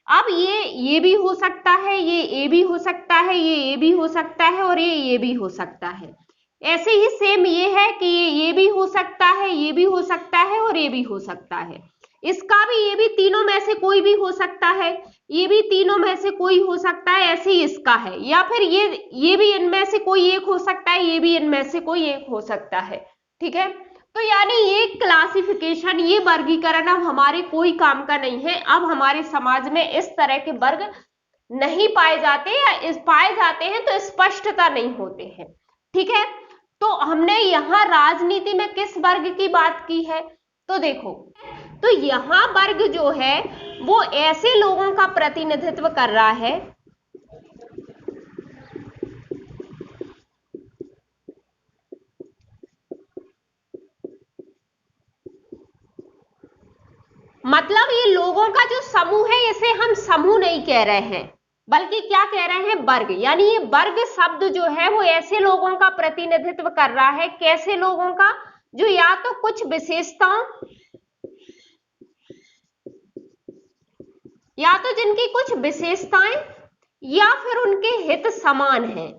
अब ये भी हो सकता है, ये ए भी हो सकता है, ये भी हो सकता है और ये भी हो सकता है। ऐसे ही सेम ये है कि ये भी हो सकता है, ये भी हो सकता है और ये भी हो सकता है। इसका भी, ये भी तीनों में से कोई भी हो सकता है, ये भी तीनों में से कोई हो सकता है, ऐसे ही इसका है। या फिर ये भी इनमें से कोई एक हो सकता है, ये भी इनमें से कोई एक हो सकता है। ठीक है, तो यानी ये क्लासिफिकेशन, ये वर्गीकरण अब हमारे कोई काम का नहीं है। अब हमारे समाज में इस तरह के वर्ग नहीं पाए जाते, या इस पाए जाते हैं तो स्पष्टता नहीं होते हैं। ठीक है, तो हमने यहाँ राजनीति में किस वर्ग की बात की है? तो देखो, तो यहाँ वर्ग जो है वो ऐसे लोगों का प्रतिनिधित्व कर रहा है मतलब ये लोगों का जो समूह है, इसे हम समूह नहीं कह रहे हैं, बल्कि क्या कह रहे हैं? वर्ग। यानी ये वर्ग शब्द जो है वो ऐसे लोगों का प्रतिनिधित्व कर रहा है। कैसे लोगों का? जो या तो कुछ विशेषताओं, या तो जिनकी कुछ विशेषताएं या फिर उनके हित समान हैं।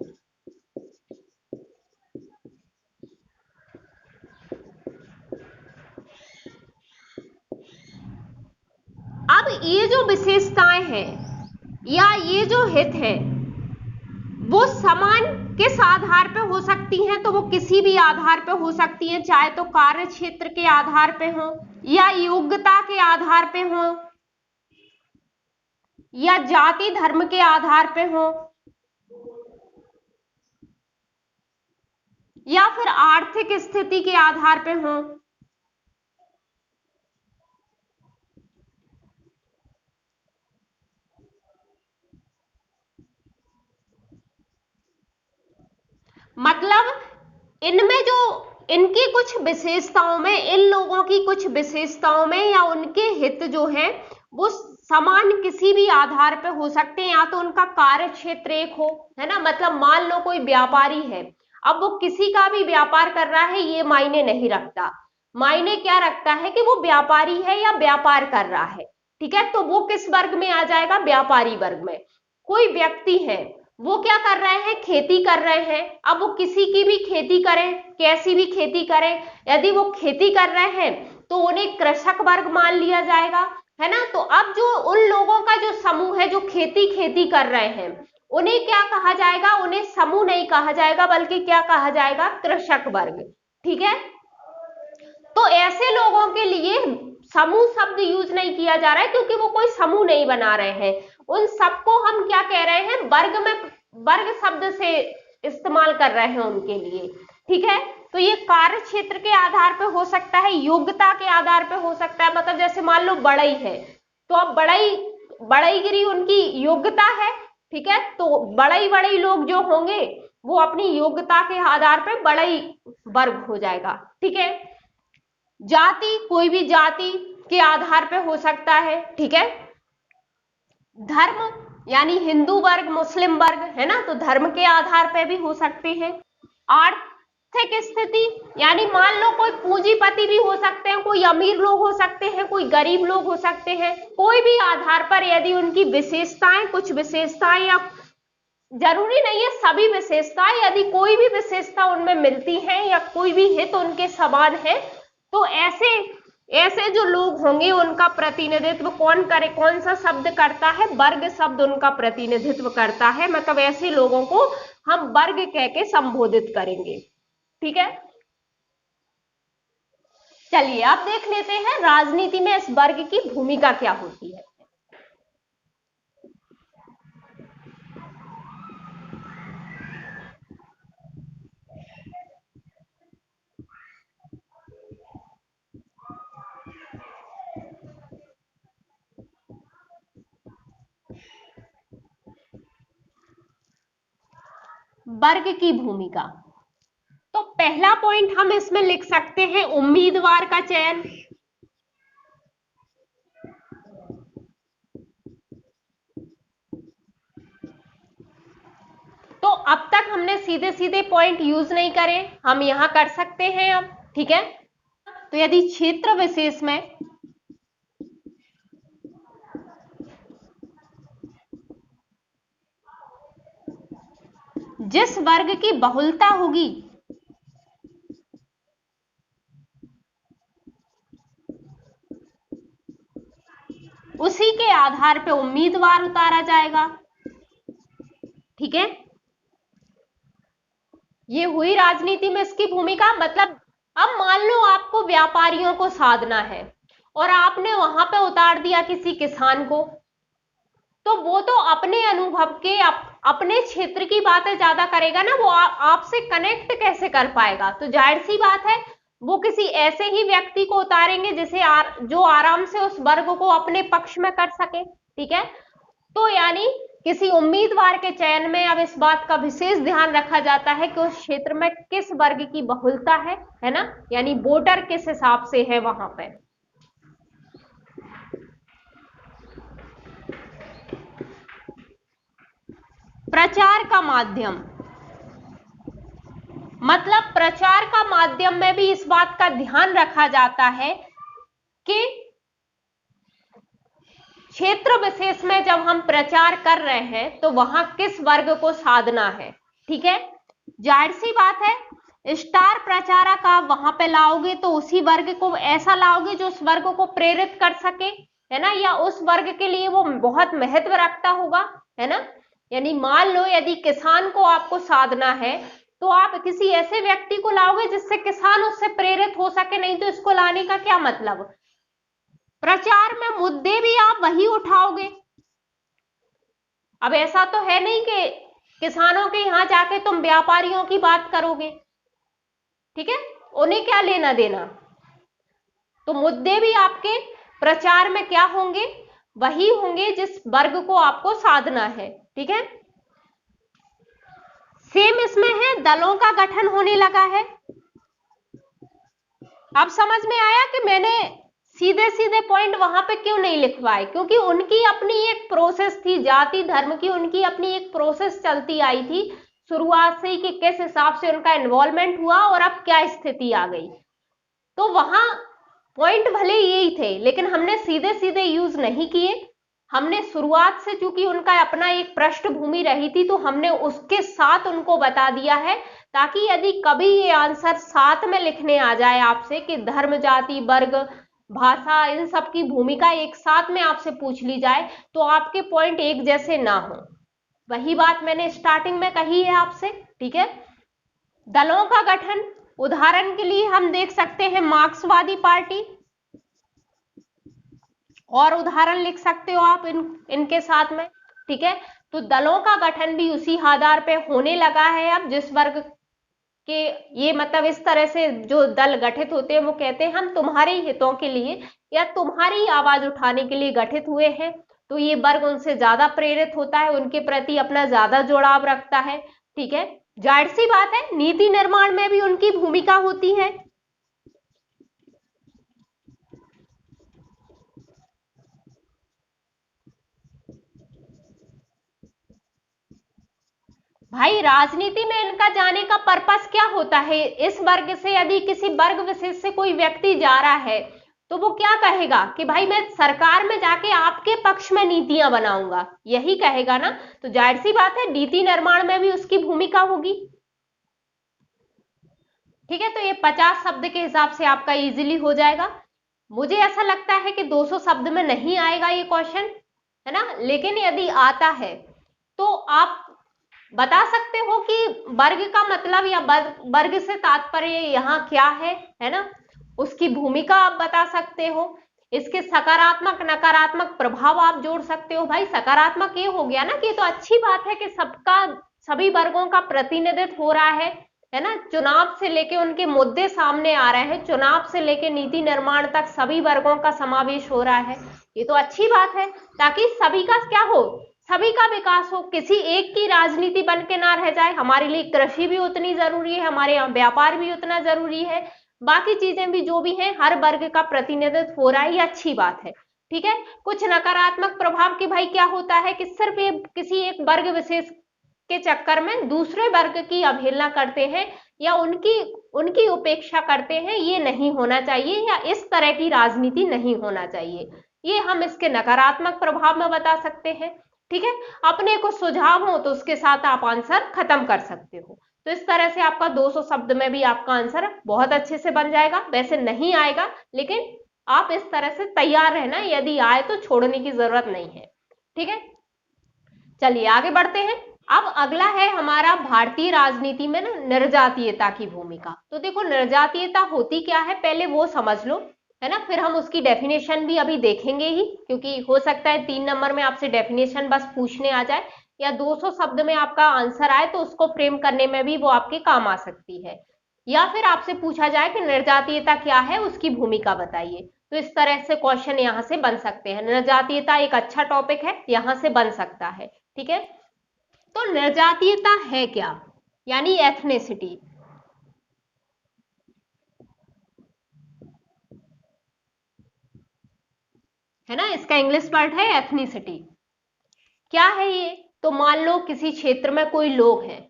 अब ये जो विशेषताएं हैं या ये जो हित है वो समान किस आधार पे हो सकती हैं? तो वो किसी भी आधार पे हो सकती हैं, चाहे तो कार्य क्षेत्र के आधार पे हो, या योग्यता के आधार पे हो, या जाति धर्म के आधार पे हो, या फिर आर्थिक स्थिति के आधार पे हो। मतलब इनमें जो इनकी कुछ विशेषताओं में, इन लोगों की कुछ विशेषताओं में या उनके हित जो है वो समान किसी भी आधार पे हो सकते हैं। या तो उनका कार्य क्षेत्र एक हो, है ना, मतलब मान लो कोई व्यापारी है, अब वो किसी का भी व्यापार कर रहा है, ये मायने नहीं रखता। मायने क्या रखता है कि वो व्यापारी है या व्यापार कर रहा है। ठीक है, तो वो किस वर्ग में आ जाएगा? व्यापारी वर्ग में। कोई व्यक्ति है, वो क्या कर रहे हैं? खेती कर रहे हैं। अब वो किसी की भी खेती करें, कैसी भी खेती करें, यदि वो खेती कर रहे हैं तो उन्हें कृषक वर्ग मान लिया जाएगा, है ना। तो अब जो उन लोगों का जो समूह है जो खेती कर रहे हैं, उन्हें क्या कहा जाएगा? उन्हें समूह नहीं कहा जाएगा, बल्कि क्या कहा जाएगा? कृषक वर्ग। ठीक है, तो ऐसे लोगों के लिए समूह शब्द यूज नहीं किया जा रहा है, क्योंकि वो कोई समूह नहीं बना रहे हैं। उन सबको हम क्या कह रहे हैं? वर्ग में, वर्ग शब्द से इस्तेमाल कर रहे हैं उनके लिए। ठीक है, तो ये कार्य क्षेत्र के आधार पे हो सकता है, योग्यता के आधार पे हो सकता है। मतलब जैसे मान लो बढ़ई है, तो अब बढ़ईगिरी उनकी योग्यता है, ठीक है, तो बढ़ई लोग जो होंगे वो अपनी योग्यता के आधार पे बढ़ई वर्ग हो जाएगा, ठीक है। जाति, कोई भी जाति के आधार पे हो सकता है, ठीक है। धर्म यानी हिंदू वर्ग, मुस्लिम वर्ग, है ना, तो धर्म के आधार पे भी हो सकते हैं। आर्थिक स्थिति यानी मान लो कोई पूंजीपति भी हो सकते हैं, कोई अमीर लोग हो सकते हैं, कोई गरीब लोग हो सकते हैं। कोई भी आधार पर यदि उनकी विशेषताएं, कुछ विशेषताएं, या जरूरी नहीं है सभी विशेषताएं, यदि कोई भी विशेषता उनमें मिलती है या कोई भी हित उनके समान है, तो ऐसे जो लोग होंगे उनका प्रतिनिधित्व कौन सा शब्द करता है? वर्ग शब्द उनका प्रतिनिधित्व करता है। मतलब ऐसे लोगों को हम वर्ग कह के संबोधित करेंगे, ठीक है। चलिए अब देख लेते हैं राजनीति में इस वर्ग की भूमिका क्या होती है। वर्ग की भूमिका, तो पहला पॉइंट हम इसमें लिख सकते हैं उम्मीदवार का चयन। तो अब तक हमने सीधे सीधे पॉइंट यूज नहीं करे, हम यहां कर सकते हैं अब, ठीक है। तो यदि क्षेत्र विशेष में जिस वर्ग की बहुलता होगी उसी के आधार पर उम्मीदवार उतारा जाएगा, ठीक है। ये हुई राजनीति में इसकी भूमिका। मतलब अब मान लो आपको व्यापारियों को साधना है और आपने वहां पे उतार दिया किसी किसान को, तो वो तो अपने अनुभव के अपने क्षेत्र की बातें ज्यादा करेगा ना, वो आपसे कनेक्ट कैसे कर पाएगा? तो जाहिर सी बात है वो किसी ऐसे ही व्यक्ति को उतारेंगे जो आराम से उस वर्ग को अपने पक्ष में कर सके, ठीक है। तो यानी किसी उम्मीदवार के चयन में अब इस बात का विशेष ध्यान रखा जाता है कि उस क्षेत्र में किस वर्ग की बहुलता है ना, यानी वोटर किस हिसाब से है वहां पे। प्रचार का माध्यम, मतलब प्रचार का माध्यम में भी इस बात का ध्यान रखा जाता है कि क्षेत्र विशेष में जब हम प्रचार कर रहे हैं तो वहां किस वर्ग को साधना है, ठीक है। जाहिर सी बात है स्टार प्रचारक आप वहां पे लाओगे तो उसी वर्ग को ऐसा लाओगे जो उस वर्ग को प्रेरित कर सके, है ना, या उस वर्ग के लिए वो बहुत महत्व रखता होगा, है ना। यानी मान लो यदि किसान को आपको साधना है तो आप किसी ऐसे व्यक्ति को लाओगे जिससे किसान उससे प्रेरित हो सके, नहीं तो इसको लाने का क्या मतलब। प्रचार में मुद्दे भी आप वही उठाओगे। अब ऐसा तो है नहीं कि किसानों के यहां जाके तुम व्यापारियों की बात करोगे, ठीक है, उन्हें क्या लेना देना। तो मुद्दे भी आपके प्रचार में क्या होंगे? वही होंगे जिस वर्ग को आपको साधना है, ठीक है। सेम इसमें है, दलों का गठन होने लगा है। अब समझ में आया कि मैंने सीधे सीधे पॉइंट वहां पे क्यों नहीं लिखवाए? क्योंकि उनकी अपनी एक प्रोसेस थी, जाति धर्म की उनकी अपनी एक प्रोसेस चलती आई थी शुरुआत से ही कि किस हिसाब से उनका इन्वॉल्वमेंट हुआ और अब क्या स्थिति आ गई। तो वहां पॉइंट भले यही थे लेकिन हमने सीधे सीधे यूज नहीं किए। हमने शुरुआत से, चूंकि उनका अपना एक पृष्ठभूमि रही थी, तो हमने उसके साथ उनको बता दिया है ताकि यदि कभी ये आंसर साथ में लिखने आ जाए आपसे कि धर्म, जाति, वर्ग, भाषा, इन सब की भूमिका एक साथ में आपसे पूछ ली जाए तो आपके पॉइंट एक जैसे ना हो। वही बात मैंने स्टार्टिंग में कही है आपसे, ठीक है। दलों का गठन, उदाहरण के लिए हम देख सकते हैं मार्क्सवादी पार्टी, और उदाहरण लिख सकते हो आप इनके साथ में, ठीक है। तो दलों का गठन भी उसी आधार पे होने लगा है अब जिस वर्ग कि ये मतलब इस तरह से जो दल गठित होते हैं वो कहते हैं हम तुम्हारे हितों के लिए या तुम्हारी आवाज उठाने के लिए गठित हुए हैं, तो ये वर्ग उनसे ज्यादा प्रेरित होता है, उनके प्रति अपना ज्यादा जुड़ाव रखता है। ठीक है, जाहिर सी बात है नीति निर्माण में भी उनकी भूमिका होती है। भाई राजनीति में इनका जाने का पर्पस क्या होता है? इस वर्ग से यदि किसी वर्ग विशेष से कोई व्यक्ति जा रहा है तो वो क्या कहेगा कि भाई मैं सरकार में जाके आपके पक्ष में नीतियां बनाऊंगा, यही कहेगा ना। तो जाहिर सी बात है नीति निर्माण में भी उसकी भूमिका होगी। ठीक है, तो ये 50 शब्द के हिसाब से आपका इजीली हो जाएगा। मुझे ऐसा लगता है कि 200 शब्द में नहीं आएगा ये क्वेश्चन, है ना, लेकिन यदि आता है तो आप बता सकते हो कि वर्ग का मतलब या वर्ग से तात्पर्य यहाँ क्या है ना, उसकी भूमिका आप बता सकते हो, इसके सकारात्मक नकारात्मक प्रभाव आप जोड़ सकते हो। भाई सकारात्मक ये हो गया ना कि ये तो अच्छी बात है कि सबका सभी वर्गों का प्रतिनिधित्व हो रहा है ना, चुनाव से लेके उनके मुद्दे सामने आ रहे हैं, चुनाव से लेके नीति निर्माण तक सभी वर्गों का समावेश हो रहा है, ये तो अच्छी बात है, ताकि सभी का क्या हो, सभी का विकास हो, किसी एक की राजनीति बन के ना रह जाए। हमारे लिए कृषि भी उतनी जरूरी है, हमारे यहाँ व्यापार भी उतना जरूरी है, बाकी चीजें भी जो भी हैं, हर वर्ग का प्रतिनिधित्व हो रहा है, ये अच्छी बात है। ठीक है, कुछ नकारात्मक प्रभाव की भाई क्या होता है कि सिर्फ ये किसी एक वर्ग विशेष के चक्कर में दूसरे वर्ग की अवहेलना करते हैं या उनकी उनकी उपेक्षा करते हैं, ये नहीं होना चाहिए, या इस तरह की राजनीति नहीं होना चाहिए, ये हम इसके नकारात्मक प्रभाव में बता सकते हैं। ठीक है, अपने कुछ सुझाव हो तो उसके साथ आप आंसर खत्म कर सकते हो। तो इस तरह से आपका 200 शब्द में भी आपका आंसर बहुत अच्छे से बन जाएगा। वैसे नहीं आएगा, लेकिन आप इस तरह से तैयार रहना, यदि आए तो छोड़ने की जरूरत नहीं है। ठीक है, चलिए आगे बढ़ते हैं। अब अगला है हमारा भारतीय राजनीति में ना निर्जातीयता की भूमिका। तो देखो निर्जातीयता होती क्या है पहले वो समझ लो, है ना, फिर हम उसकी डेफिनेशन भी अभी देखेंगे ही, क्योंकि हो सकता है 3 नंबर में आपसे डेफिनेशन बस पूछने आ जाए, या 200 शब्द में आपका आंसर आए तो उसको फ्रेम करने में भी वो आपके काम आ सकती है, या फिर आपसे पूछा जाए कि निर्जातीयता क्या है, उसकी भूमिका बताइए। तो इस तरह से क्वेश्चन यहाँ से बन सकते हैं। निर्जातीयता एक अच्छा टॉपिक है, यहाँ से बन सकता है। ठीक है, तो निर्जातीयता है क्या, यानी एथनिसिटी। है ना, इसका इंग्लिश वर्ड है एथनिसिटी। क्या है ये? तो मान लो किसी क्षेत्र में कोई लोग हैं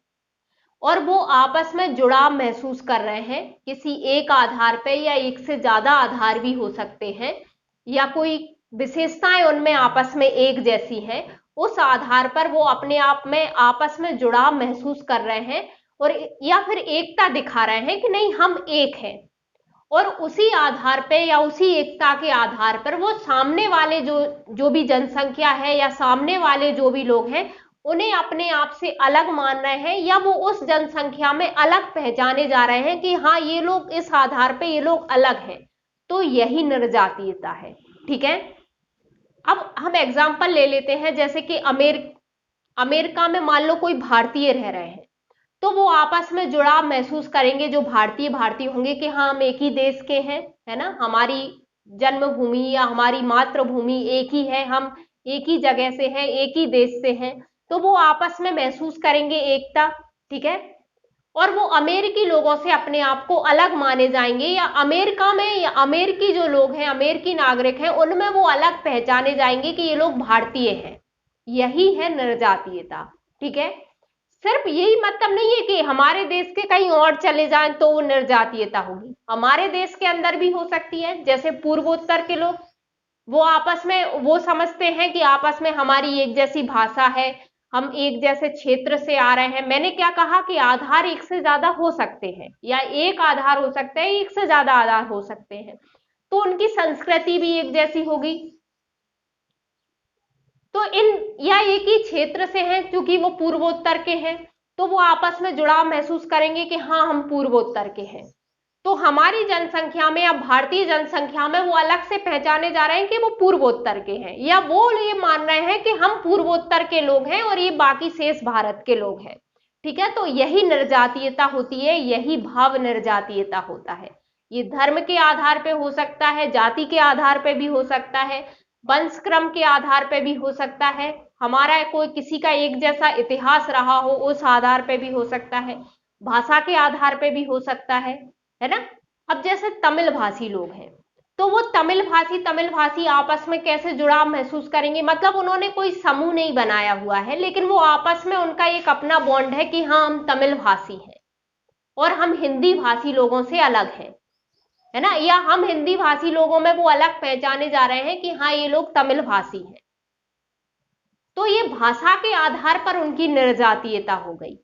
और वो आपस में जुड़ाव महसूस कर रहे हैं किसी एक आधार पे, या एक से ज्यादा आधार भी हो सकते हैं, या कोई विशेषताएं उनमें आपस में एक जैसी हैं, उस आधार पर वो अपने आप में आपस में जुड़ाव महसूस कर रहे हैं, और या फिर एकता दिखा रहे हैं कि नहीं हम एक हैं, और उसी आधार पे या उसी एकता के आधार पर वो सामने वाले जो जो भी जनसंख्या है या सामने वाले जो भी लोग हैं उन्हें अपने आप से अलग मान रहे हैं, या वो उस जनसंख्या में अलग पहचाने जा रहे हैं कि हाँ ये लोग इस आधार पे ये लोग अलग हैं। तो यही निर्जातीयता है। ठीक है, अब हम एग्जाम्पल ले लेते हैं, जैसे कि अमेरिका में मान लो कोई भारतीय रह रहे हैं, तो वो आपस में जुड़ाव महसूस करेंगे, जो भारतीय भारतीय होंगे कि हाँ हम एक ही देश के हैं, है ना, हमारी जन्मभूमि या हमारी मातृभूमि एक ही है, हम एक ही जगह से हैं, एक ही देश से हैं, तो वो आपस में महसूस करेंगे एकता। ठीक है, और वो अमेरिकी लोगों से अपने आप को अलग माने जाएंगे, या अमेरिका में या अमेरिकी जो लोग हैं, अमेरिकी नागरिक हैं, उनमें वो अलग पहचाने जाएंगे कि ये लोग भारतीय हैं। यही है निर्जातीयता। ठीक है, सिर्फ यही मतलब नहीं है कि हमारे देश के कहीं और चले जाएं तो वो निर्जातीयता होगी, हमारे देश के अंदर भी हो सकती है। जैसे पूर्वोत्तर के लोग, वो आपस में वो समझते हैं कि आपस में हमारी एक जैसी भाषा है, हम एक जैसे क्षेत्र से आ रहे हैं। मैंने क्या कहा कि आधार एक से ज्यादा हो सकते हैं, या एक आधार हो सकता है, एक से ज्यादा आधार हो सकते हैं, तो उनकी संस्कृति भी एक जैसी होगी। तो इन या एक ही क्षेत्र से हैं, क्योंकि वो पूर्वोत्तर के हैं, तो वो आपस में जुड़ाव महसूस करेंगे कि हाँ हम पूर्वोत्तर के हैं। तो हमारी जनसंख्या में या भारतीय जनसंख्या में वो अलग से पहचाने जा रहे हैं कि वो पूर्वोत्तर के हैं, या वो ये मान रहे हैं कि हम पूर्वोत्तर के लोग हैं और ये बाकी शेष भारत के लोग हैं। ठीक है, तो यही निर्जातीयता होती है, यही भाव निर्जातीयता होता है। ये धर्म के आधार पे हो सकता है, जाति के आधार पे भी हो सकता है, वंश क्रम के आधार पे भी हो सकता है, हमारा कोई किसी का एक जैसा इतिहास रहा हो उस आधार पे भी हो सकता है, भाषा के आधार पे भी हो सकता है ना। अब जैसे तमिल भाषी लोग हैं, तो वो तमिल भाषी आपस में कैसे जुड़ाव महसूस करेंगे, मतलब उन्होंने कोई समूह नहीं बनाया हुआ है, लेकिन वो आपस में उनका एक अपना बॉन्ड है कि हाँ हम तमिल भाषी हैं और हम हिंदी भाषी लोगों से अलग हैं, है ना, या हम हिंदी भाषी लोगों में वो अलग पहचाने जा रहे हैं कि हाँ ये लोग तमिल भाषी हैं। तो ये भाषा के आधार पर उनकी निर्जातीयता हो गई,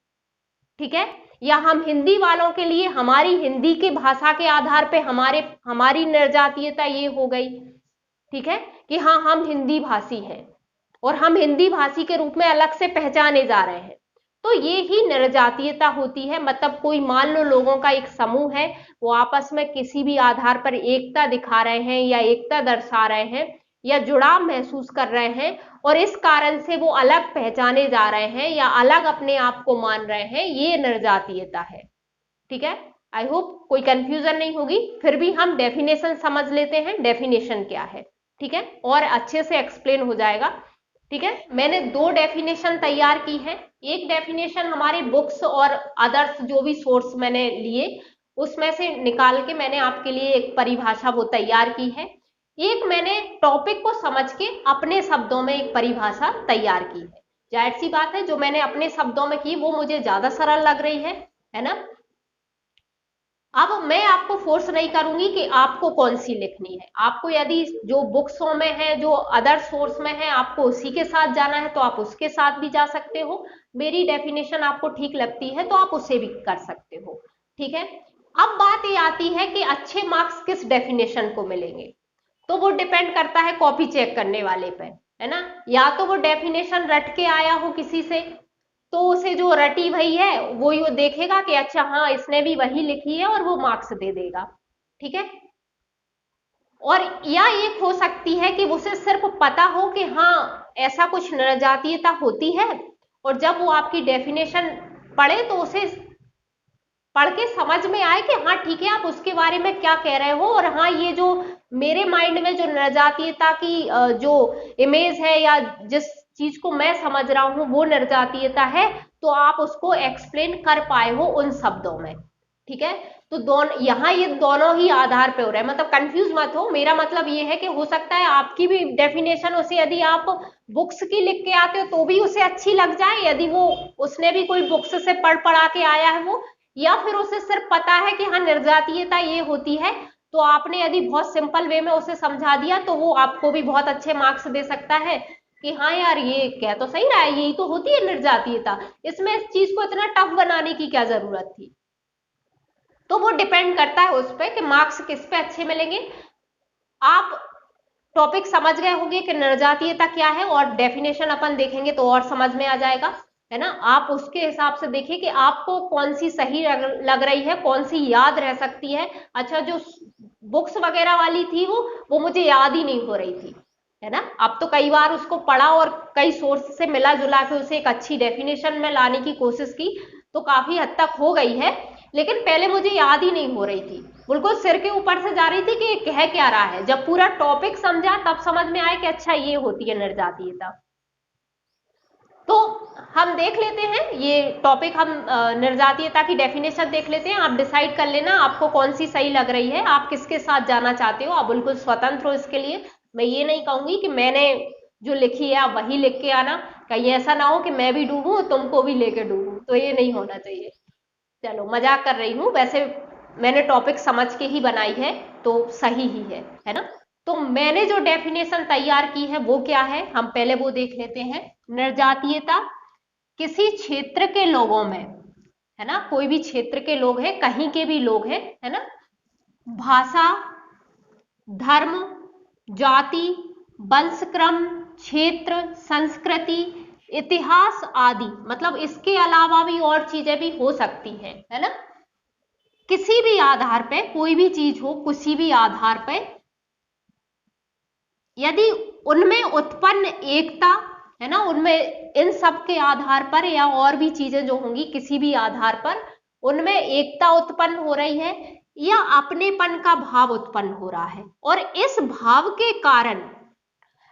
ठीक है। या हम हिंदी वालों के लिए हमारी हिंदी की भाषा के आधार पे हमारी निर्जातीयता ये हो गई, ठीक है, कि हाँ हम हिंदी भाषी हैं और हम हिंदी भाषी के रूप में अलग से पहचाने जा रहे हैं। तो ये ही निर्जातीयता होती है, मतलब कोई मान लो लोगों का एक समूह है, वो आपस में किसी भी आधार पर एकता दिखा रहे हैं या एकता दर्शा रहे हैं या जुड़ाव महसूस कर रहे हैं, और इस कारण से वो अलग पहचाने जा रहे हैं या अलग अपने आप को मान रहे हैं, ये निर्जातीयता है, ठीक है। आई होप कोई कंफ्यूजन नहीं होगी। फिर भी हम डेफिनेशन समझ लेते हैं, डेफिनेशन क्या है, ठीक है, और अच्छे से एक्सप्लेन हो जाएगा, ठीक है। मैंने 2 डेफिनेशन तैयार की है। एक डेफिनेशन हमारे बुक्स और अदर्स जो भी सोर्स मैंने लिए उसमें से निकाल के मैंने आपके लिए एक परिभाषा वो तैयार की है। एक मैंने टॉपिक को समझ के अपने शब्दों में एक परिभाषा तैयार की है। जाहिर सी बात है जो मैंने अपने शब्दों में की वो मुझे ज्यादा सरल लग रही है ना। अब मैं आपको फोर्स नहीं करूंगी कि आपको कौन सी लिखनी है, आपको यदि जो बुक्सों में है जो अदर सोर्स में है आपको उसी के साथ जाना है तो आप उसके साथ भी जा सकते हो, मेरी डेफिनेशन आपको ठीक लगती है तो आप उसे भी कर सकते हो, ठीक है। अब बात ये आती है कि अच्छे मार्क्स किस डेफिनेशन को मिलेंगे, तो वो डिपेंड करता है कॉपी चेक करने वाले पे, है ना। या तो वो डेफिनेशन रट के आया हो किसी से, तो उसे जो रटी वही है वो ये देखेगा कि अच्छा हाँ इसने भी वही लिखी है और वो मार्क्स दे देगा, ठीक है। और या एक हो सकती है कि उसे सिर्फ पता हो कि हाँ ऐसा कुछ निर्जातीयता होती है, और जब वो आपकी डेफिनेशन पढ़े तो उसे पढ़ के समझ में आए कि हाँ ठीक है आप उसके बारे में क्या कह रहे हो, और हाँ ये जो मेरे माइंड में जो निर्जातीयता की जो इमेज है या जिस चीज को मैं समझ रहा हूं वो निर्जातीयता है, तो आप उसको एक्सप्लेन कर पाए हो उन शब्दों में, ठीक है। तो दोनों यहाँ ये दोनों ही आधार पे हो रहा है, मतलब कंफ्यूज मत हो, मेरा मतलब ये है कि हो सकता है आपकी भी डेफिनेशन उसे यदि आप बुक्स की लिख के आते हो तो भी उसे अच्छी लग जाए, यदि वो उसने भी कोई बुक्स से पढ़ा के आया है वो, या फिर उसे सिर्फ पता है कि हाँ निर्जातीयता ये होती है, तो आपने यदि बहुत सिंपल वे में उसे समझा दिया तो वो आपको भी बहुत अच्छे मार्क्स दे सकता है कि हाँ यार ये कह तो सही रहा है, यही तो होती है निर्जातीयता, इसमें इस चीज को इतना टफ बनाने की क्या जरूरत थी। तो वो डिपेंड करता है उस पर कि मार्क्स किस पे अच्छे मिलेंगे। आप टॉपिक समझ गए होंगे कि निर्जातीयता क्या है, और डेफिनेशन अपन देखेंगे तो और समझ में आ जाएगा, है ना। आप उसके हिसाब से देखिए कि आपको कौन सी सही लग रही है, कौन सी याद रह सकती है। अच्छा जो बुक्स वगैरह वाली थी वो मुझे याद ही नहीं हो रही थी, है ना। अब तो कई बार उसको पढ़ा और कई सोर्स से मिला जुला के उसे एक अच्छी डेफिनेशन में लाने की कोशिश की तो काफी हद तक हो गई है, लेकिन पहले मुझे याद ही नहीं हो रही थी, बिल्कुल सिर के ऊपर से जा रही थी कि कह क्या रहा है। जब पूरा टॉपिक समझा तब समझ में आया कि अच्छा ये होती है निर्जातीयता। तो हम देख लेते हैं ये टॉपिक, हम निर्जातीयता की डेफिनेशन देख लेते हैं। आप डिसाइड कर लेना आपको कौन सी सही लग रही है, आप किसके साथ जाना चाहते हो, आप बिल्कुल स्वतंत्र हो इसके लिए। मैं ये नहीं कहूंगी कि मैंने जो लिखी है आप वही लिख के आना, कहीं ऐसा ना हो कि मैं भी डूबूं तुमको भी लेके डूबूं, तो ये नहीं होना चाहिए। चलो मजाक कर रही हूँ, वैसे मैंने टॉपिक समझ के ही बनाई है तो सही ही है ना। तो मैंने जो डेफिनेशन तैयार की है वो क्या है, हम पहले वो देख लेते हैं। निर्जातीयता किसी क्षेत्र के लोगों में, है ना, कोई भी क्षेत्र के लोग हैं, कहीं के भी लोग हैं, है ना, भाषा, धर्म, जाति, वंशक्रम, क्षेत्र, संस्कृति, इतिहास आदि, मतलब इसके अलावा भी और चीजें भी हो सकती हैं, है ना। किसी भी आधार पे कोई भी चीज हो, किसी भी आधार पे यदि उनमें उत्पन्न एकता है ना, उनमें इन सब के आधार पर या और भी चीजें जो होंगी किसी भी आधार पर उनमें एकता उत्पन्न हो रही है या अपनेपन का भाव उत्पन्न हो रहा है। और इस भाव के कारण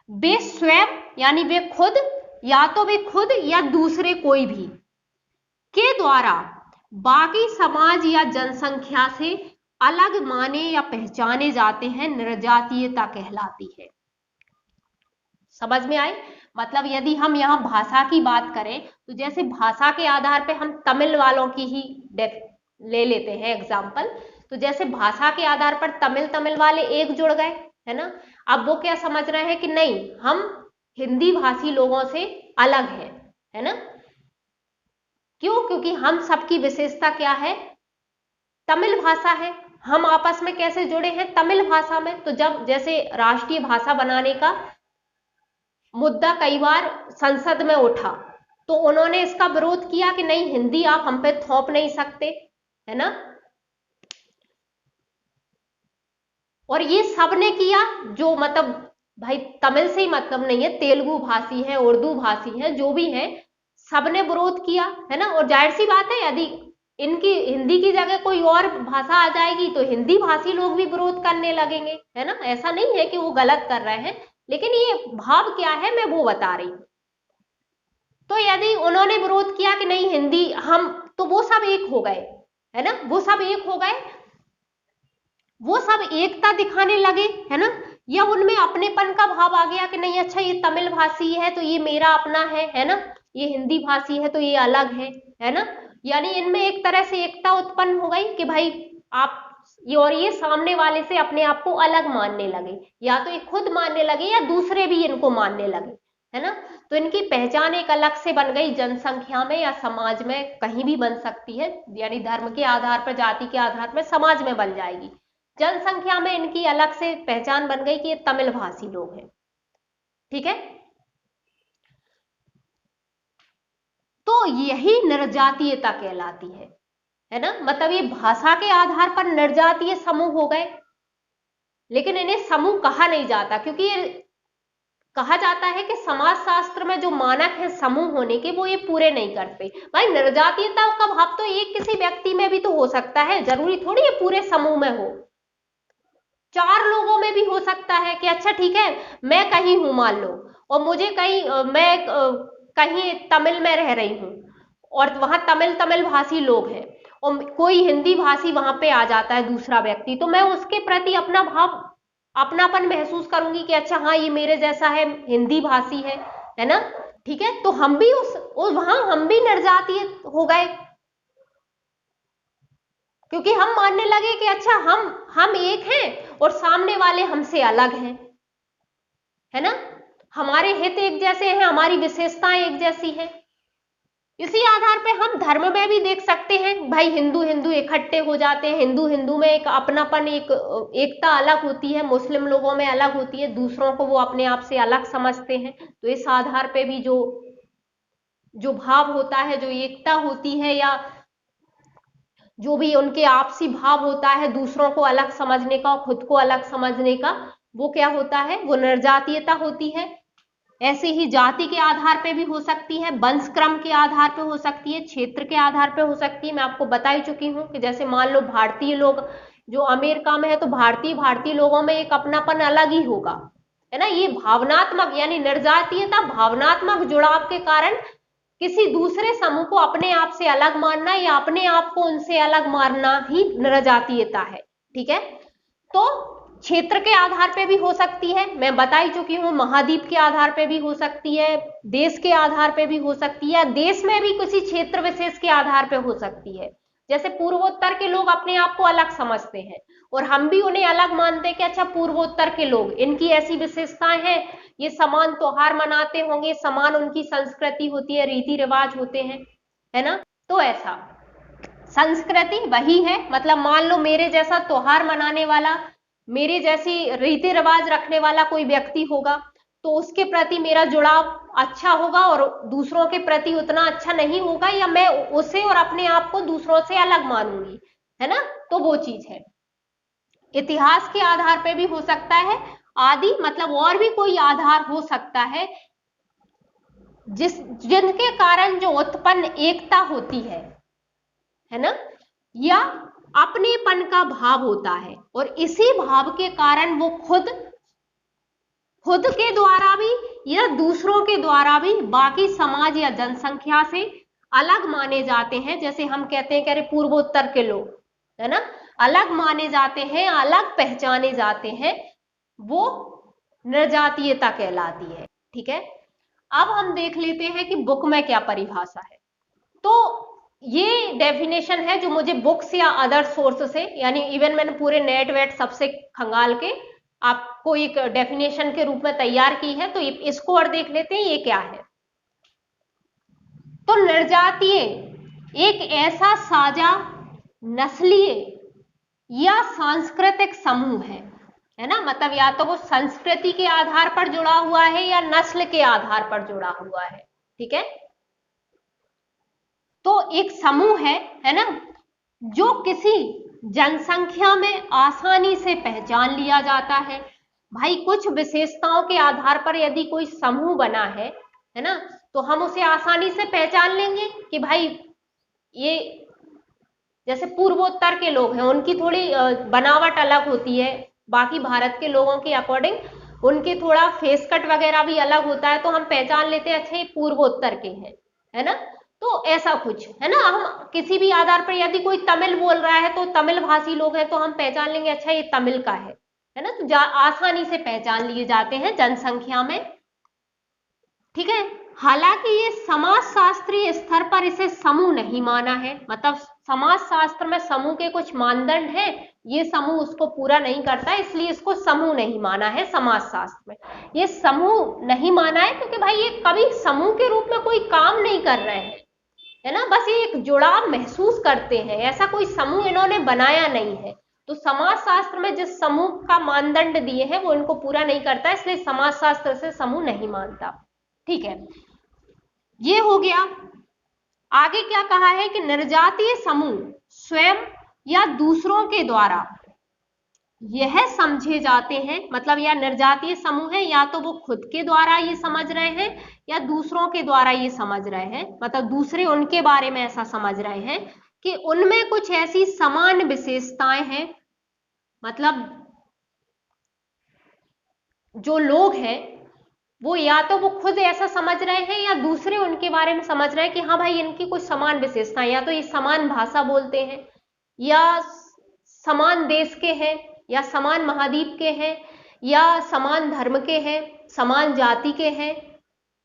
वे स्वयं यानी वे खुद, या तो वे खुद या दूसरे कोई भी के द्वारा बाकी समाज या जनसंख्या से अलग माने या पहचाने जाते हैं, नृजातीयता कहलाती है। समझ में आई? मतलब यदि हम यहाँ भाषा की बात करें तो जैसे भाषा के आधार पे हम तमिल वालों की ही ले लेते हैं एग्जाम्पल, तो जैसे भाषा के आधार पर तमिल वाले एक जुड़ गए, है ना। अब वो क्या समझ रहे हैं कि नहीं, हम हिंदी भाषी लोगों से अलग है ना। क्यों? क्योंकि हम सबकी विशेषता क्या है, तमिल भाषा है। हम आपस में कैसे जुड़े हैं, तमिल भाषा में। तो जब जैसे राष्ट्रीय भाषा बनाने का मुद्दा कई बार संसद में उठा तो उन्होंने इसका विरोध किया कि नहीं, हिंदी आप हम पे थोप नहीं सकते, है ना। और ये सबने किया, जो मतलब भाई तमिल से ही मतलब नहीं है, तेलुगु भाषी है, उर्दू भाषी है, जो भी है, सबने विरोध किया, है ना। और जाहिर सी बात है, यदि इनकी हिंदी की जगह कोई और भाषा आ जाएगी तो हिंदी भाषी लोग भी विरोध करने लगेंगे, है ना। ऐसा नहीं है कि वो गलत कर रहे हैं, लेकिन ये भाव क्या है मैं वो बता रही हूं। तो यदि उन्होंने विरोध किया कि नहीं हिंदी हम, तो वो सब एक हो गए, है ना, वो सब एक हो गए, वो सब एकता दिखाने लगे, है ना। या उनमें अपनेपन का भाव आ गया कि नहीं, अच्छा ये तमिल भाषी है तो ये मेरा अपना है ना, ये हिंदी भाषी है तो ये अलग है ना। यानी इनमें एक तरह से एकता उत्पन्न हो गई कि भाई आप और ये सामने वाले से अपने आप को अलग मानने लगे, या तो ये खुद मानने लगे या दूसरे भी इनको मानने लगे, है ना। तो इनकी पहचान एक अलग से बन गई, जनसंख्या में या समाज में कहीं भी बन सकती है, यानी धर्म के आधार पर, जाति के आधार पर समाज में बन जाएगी। जनसंख्या में इनकी अलग से पहचान बन गई कि ये तमिल भाषी लोग हैं, ठीक है। तो यही निर्जातीयता कहलाती है ना। मतलब ये भाषा के आधार पर निर्जातीय समूह हो गए, लेकिन इन्हें समूह कहा नहीं जाता, क्योंकि ये कहा जाता है कि समाज शास्त्र में जो मानक है समूह होने के, वो ये पूरे नहीं करते। भाई निर्जातीयता का भाव तो एक किसी व्यक्ति में भी तो हो सकता है, जरूरी थोड़ी ये पूरे समूह में हो। 4 लोगों में भी हो सकता है कि अच्छा ठीक है, मैं कहीं हूं मान लो, और मुझे कहीं मैं कहीं तमिल में रह रही हूं और वहां तमिल भाषी लोग हैं, और कोई हिंदी भाषी वहां पे आ जाता है दूसरा व्यक्ति, तो मैं उसके प्रति अपना भाव, अपनापन महसूस करूंगी कि अच्छा हाँ ये मेरे जैसा है, हिंदी भाषी है ना। ठीक है, तो हम भी वहां हम भी निर्जातीय हो गए, क्योंकि हम मानने लगे कि अच्छा हम एक हैं और सामने वाले हमसे अलग हैं, है ना। हमारे हित एक जैसे हैं, हमारी विशेषताएं एक जैसी हैं। इसी आधार पे हम धर्म में भी देख सकते हैं, भाई हिंदू हिंदू इकट्ठे हो जाते हैं, हिंदू हिंदू में एक अपनापन, एक एकता अलग होती है, मुस्लिम लोगों में अलग होती है, दूसरों को वो अपने आप से अलग समझते हैं। तो इस आधार पे भी जो जो भाव होता है, जो एकता होती है, या जो भी उनके आपसी भाव होता है दूसरों को अलग समझने का, खुद को अलग समझने का, वो क्या होता है, वो निर्जातीयता होती है। ऐसे ही जाति के आधार पे भी हो सकती है, वंश क्रम के आधार पे हो सकती है, क्षेत्र के आधार पे हो सकती है। मैं आपको बता ही चुकी हूं कि जैसे मान लो भारतीय लोग जो अमेरिका में है, तो भारतीय लोगों में एक अपनापन अलग ही होगा, है ना। ये भावनात्मक यानी निर्जातीयता भावनात्मक जुड़ाव के कारण किसी दूसरे समूह को अपने आप से अलग मानना या अपने आप को उनसे अलग मानना ही निर्जातीयता है, ठीक है। तो क्षेत्र के आधार पे भी हो सकती है, मैं बता ही चुकी हूं, महाद्वीप के आधार पे भी हो सकती है, देश के आधार पे भी हो सकती है, देश में भी किसी क्षेत्र विशेष के आधार पे हो सकती है। जैसे पूर्वोत्तर के लोग अपने आप को अलग समझते हैं और हम भी उन्हें अलग मानते हैं कि अच्छा पूर्वोत्तर के लोग, इनकी ऐसी विशेषताएं हैं, ये समान त्योहार मनाते होंगे, समान उनकी संस्कृति होती है, रीति रिवाज होते हैं, है ना। तो ऐसा संस्कृति वही है, मतलब मान लो मेरे जैसा त्योहार मनाने वाला, मेरे जैसी रीति रिवाज रखने वाला कोई व्यक्ति होगा, तो उसके प्रति मेरा जुड़ाव अच्छा होगा और दूसरों के प्रति उतना अच्छा नहीं होगा, या मैं उसे और अपने आप को दूसरों से अलग मानूंगी, है ना। तो वो चीज है। इतिहास के आधार पे भी हो सकता है, आदि मतलब और भी कोई आधार हो सकता है जिनके कारण जो उत्पन्न एकता होती है ना, या अपनेपन का भाव होता है, और इसी भाव के कारण वो खुद के द्वारा भी या दूसरों के द्वारा भी बाकी समाज या जनसंख्या से अलग माने जाते हैं। जैसे हम कहते हैं कि अरे पूर्वोत्तर के लोग, है ना, अलग माने जाते हैं, अलग पहचाने जाते हैं, वो नृजातीयता कहलाती है। ठीक है, अब हम देख लेते हैं कि बुक में क्या परिभाषा है। तो ये डेफिनेशन है जो मुझे बुक्स या अदर सोर्स से, यानी इवन मैंने पूरे नेट वेट सबसे खंगाल के आपको एक डेफिनेशन के रूप में तैयार की है। तो इसको और देख लेते हैं ये क्या है। तो नृजातीय एक ऐसा साझा नस्लीय या सांस्कृतिक समूह है ना, मतलब या तो वो संस्कृति के आधार पर जुड़ा हुआ है या नस्ल के आधार पर जुड़ा हुआ है। ठीक है, तो एक समूह है ना, जो किसी जनसंख्या में आसानी से पहचान लिया जाता है। भाई कुछ विशेषताओं के आधार पर यदि कोई समूह बना है ना, तो हम उसे आसानी से पहचान लेंगे कि भाई ये, जैसे पूर्वोत्तर के लोग हैं उनकी थोड़ी बनावट अलग होती है, बाकी भारत के लोगों के अकॉर्डिंग उनके थोड़ा फेस कट वगैरह भी अलग होता है, तो हम पहचान लेते हैं अच्छा ये पूर्वोत्तर के हैं, है ना। तो ऐसा कुछ है ना, हम किसी भी आधार पर यदि कोई तमिल बोल रहा है तो तमिल भाषी लोग हैं तो हम पहचान लेंगे अच्छा ये तमिल का है ना, तो आसानी से पहचान लिए जाते हैं जनसंख्या में। ठीक है, हालांकि ये समाज शास्त्रीय स्तर पर इसे समूह नहीं माना है, मतलब समाज शास्त्र में समूह के कुछ मानदंड हैं, ये समूह उसको पूरा नहीं करता है, इसलिए इसको समूह नहीं माना है। समाज शास्त्र में ये समूह नहीं माना है क्योंकि भाई ये कभी समूह के रूप में कोई काम नहीं कर रहे हैं, है ना, बस ये एक जुड़ाव महसूस करते हैं, ऐसा कोई समूह इन्होंने बनाया नहीं है। तो समाज शास्त्र में जिस समूह का मानदंड दिए हैं वो इनको पूरा नहीं करता, इसलिए समाज शास्त्र से समूह नहीं मानता। ठीक है, ये हो गया। आगे क्या कहा है कि निर्जातीय समूह स्वयं या दूसरों के द्वारा यह समझे जाते हैं, मतलब या निर्जातीय समूह है या तो वो खुद के द्वारा ये समझ रहे हैं या दूसरों के द्वारा ये समझ रहे हैं, मतलब दूसरे उनके बारे में ऐसा समझ रहे हैं कि उनमें कुछ ऐसी समान विशेषताएं हैं, मतलब जो लोग हैं वो या तो वो खुद ऐसा समझ रहे हैं या दूसरे उनके बारे में समझ रहे हैं कि हाँ भाई इनकी कुछ समान विशेषताएं, या तो ये समान भाषा बोलते हैं या समान देश के हैं या समान महाद्वीप के हैं या समान धर्म के हैं, समान जाति के हैं,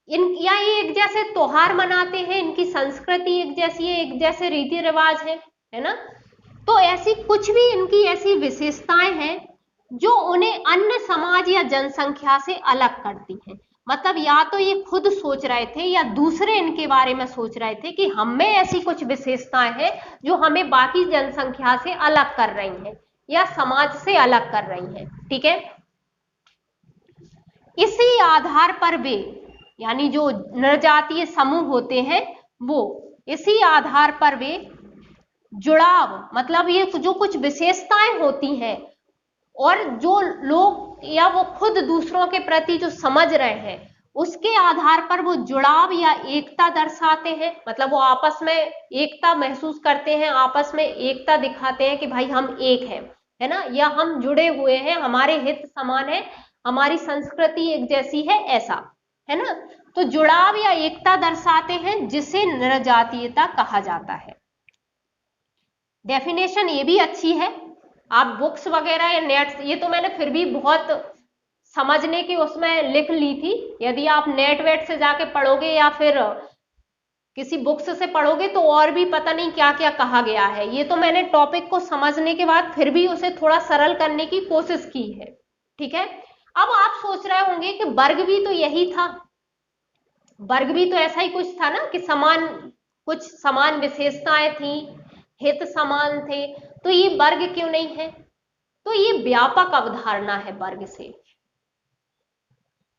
या ये एक जैसे त्योहार मनाते हैं, इनकी संस्कृति एक जैसी है, एक जैसे रीति रिवाज है ना। तो ऐसी कुछ भी इनकी ऐसी विशेषताएं हैं जो उन्हें अन्य समाज या जनसंख्या से अलग करती हैं। मतलब या तो ये खुद सोच रहे थे या दूसरे इनके बारे में सोच रहे थे कि हम में ऐसी कुछ विशेषताएं हैं जो हमें बाकी जनसंख्या से अलग कर रही हैं या समाज से अलग कर रही हैं। ठीक है, इसी आधार पर वे, यानी जो नृजातीय समूह होते हैं वो इसी आधार पर वे जुड़ाव, मतलब ये जो कुछ विशेषताएं होती हैं और जो लोग या वो खुद दूसरों के प्रति जो समझ रहे हैं उसके आधार पर वो जुड़ाव या एकता दर्शाते हैं, मतलब वो आपस में एकता महसूस करते हैं, आपस में एकता दिखाते हैं कि भाई हम एक हैं, है ना, या हम जुड़े हुए हैं, हमारे हित समान है, हमारी संस्कृति एक जैसी है, ऐसा है ना। तो जुड़ाव या एकता दर्शाते हैं जिसे नृजातीयता कहा जाता है। डेफिनेशन ये भी अच्छी है, आप बुक्स वगैरह या नेट, ये तो मैंने फिर भी बहुत समझने की उसमें लिख ली थी, यदि आप नेट वेट से जाके पढ़ोगे या फिर किसी बुक्स से पढ़ोगे तो और भी पता नहीं क्या क्या कहा गया है। ये तो मैंने टॉपिक को समझने के बाद फिर भी उसे थोड़ा सरल करने की कोशिश की है। ठीक है, अब आप सोच रहे होंगे कि वर्ग भी तो यही था, वर्ग भी तो ऐसा ही कुछ था ना कि समान, कुछ समान विशेषताएं थी, हित समान थे, तो ये वर्ग क्यों नहीं है? तो ये व्यापक अवधारणा है वर्ग से।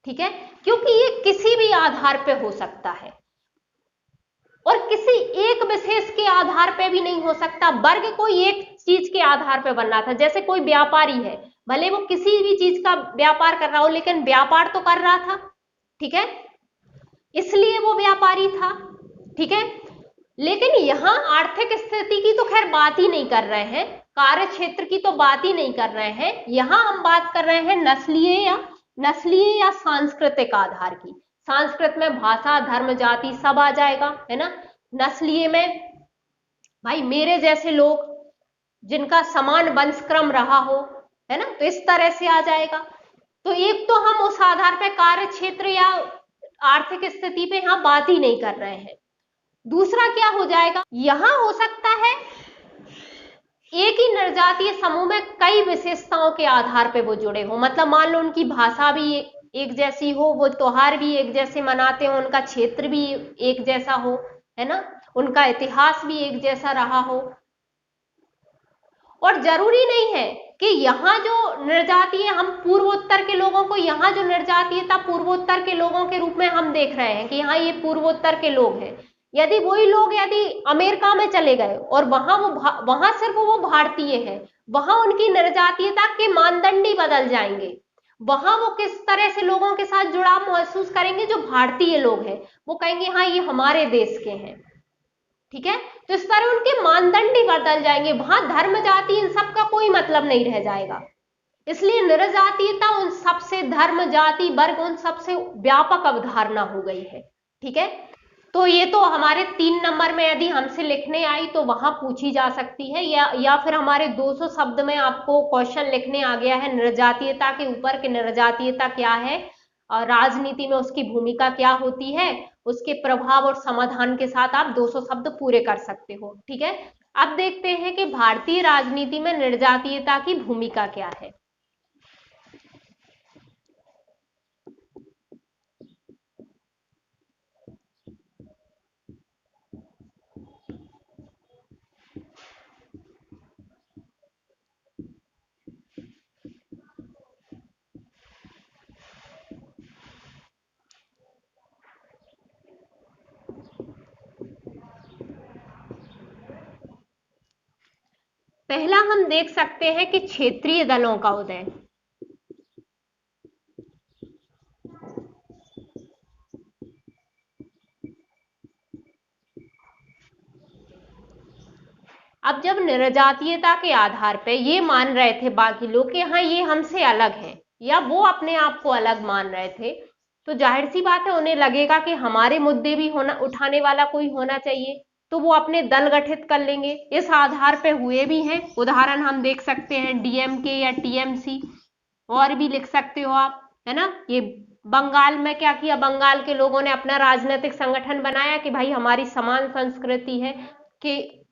ठीक है, क्योंकि ये किसी भी आधार पे हो सकता है और किसी एक विशेष के आधार पे भी नहीं हो सकता। वर्ग कोई एक चीज के आधार पे बन रहा था, जैसे कोई व्यापारी है, भले वो किसी भी चीज का व्यापार कर रहा हो लेकिन व्यापार तो कर रहा था। ठीक है, इसलिए वो व्यापारी था। ठीक है, लेकिन यहां आर्थिक स्थिति की तो खैर बात ही नहीं कर रहे हैं, कार्य क्षेत्र की तो बात ही नहीं कर रहे हैं। यहां हम बात कर रहे हैं नस्लीय या सांस्कृतिक आधार की। संस्कृत में भाषा, धर्म, जाति सब आ जाएगा, है ना। नस्लीय में भाई मेरे जैसे लोग जिनका समान वंशक्रम रहा हो, है ना, तो इस तरह से आ जाएगा। तो एक तो हम उस आधार पे कार्य क्षेत्र या आर्थिक स्थिति पे यहां बात ही नहीं कर रहे हैं। दूसरा क्या हो जाएगा, यहां हो सकता है एक ही नरजातीय समूह में कई विशेषताओं के आधार पे वो जुड़े हो। मतलब मान लो उनकी भाषा भी एक जैसी हो, वो त्योहार भी एक जैसे मनाते हो, उनका क्षेत्र भी एक जैसा हो, है ना, उनका इतिहास भी एक जैसा रहा हो। और जरूरी नहीं है कि यहाँ जो निर्जातीय, हम पूर्वोत्तर के लोगों को, यहाँ जो निर्जातीयता पूर्वोत्तर के लोगों के रूप में हम देख रहे हैं कि यहाँ ये पूर्वोत्तर के लोग हैं, यदि वही लोग यदि अमेरिका में चले गए और वहां सिर्फ वो भारतीय है, वहां उनकी निर्जातीयता के मानदंड ही बदल जाएंगे। वहां वो किस तरह से लोगों के साथ जुड़ाव महसूस करेंगे, जो भारतीय लोग हैं वो कहेंगे हाँ ये हमारे देश के हैं। ठीक है, तो इस तरह उनके मानदंड ही बदल जाएंगे, वहां धर्म, जाति इन सब का कोई मतलब नहीं रह जाएगा। इसलिए निर्जातीयता उन सबसे, धर्म, जाति, वर्ग उन सबसे व्यापक अवधारणा हो गई है। ठीक है, तो ये तो हमारे 3 नंबर में यदि हमसे लिखने आई तो वहां पूछी जा सकती है, या फिर हमारे 200 शब्द में आपको क्वेश्चन लिखने आ गया है निर्जातीयता के ऊपर कि निर्जातीयता क्या है और राजनीति में उसकी भूमिका क्या होती है, उसके प्रभाव और समाधान के साथ आप 200 शब्द पूरे कर सकते हो। ठीक है, अब देखते हैं कि भारतीय राजनीति में निर्जातीयता की भूमिका क्या है। पहला हम देख सकते हैं कि क्षेत्रीय दलों का उदय। अब जब निर्जातीयता के आधार पे ये मान रहे थे बाकी लोग कि हाँ ये हमसे अलग हैं, या वो अपने आप को अलग मान रहे थे, तो जाहिर सी बात है उन्हें लगेगा कि हमारे मुद्दे भी होना, उठाने वाला कोई होना चाहिए, तो वो अपने दल गठित कर लेंगे। इस आधार पे हुए भी हैं, उदाहरण हम देख सकते हैं डीएमके या टीएमसी, और भी लिख सकते हो आप, है ना। ये बंगाल में क्या किया, बंगाल के लोगों ने अपना राजनीतिक संगठन बनाया कि भाई हमारी समान संस्कृति है, कि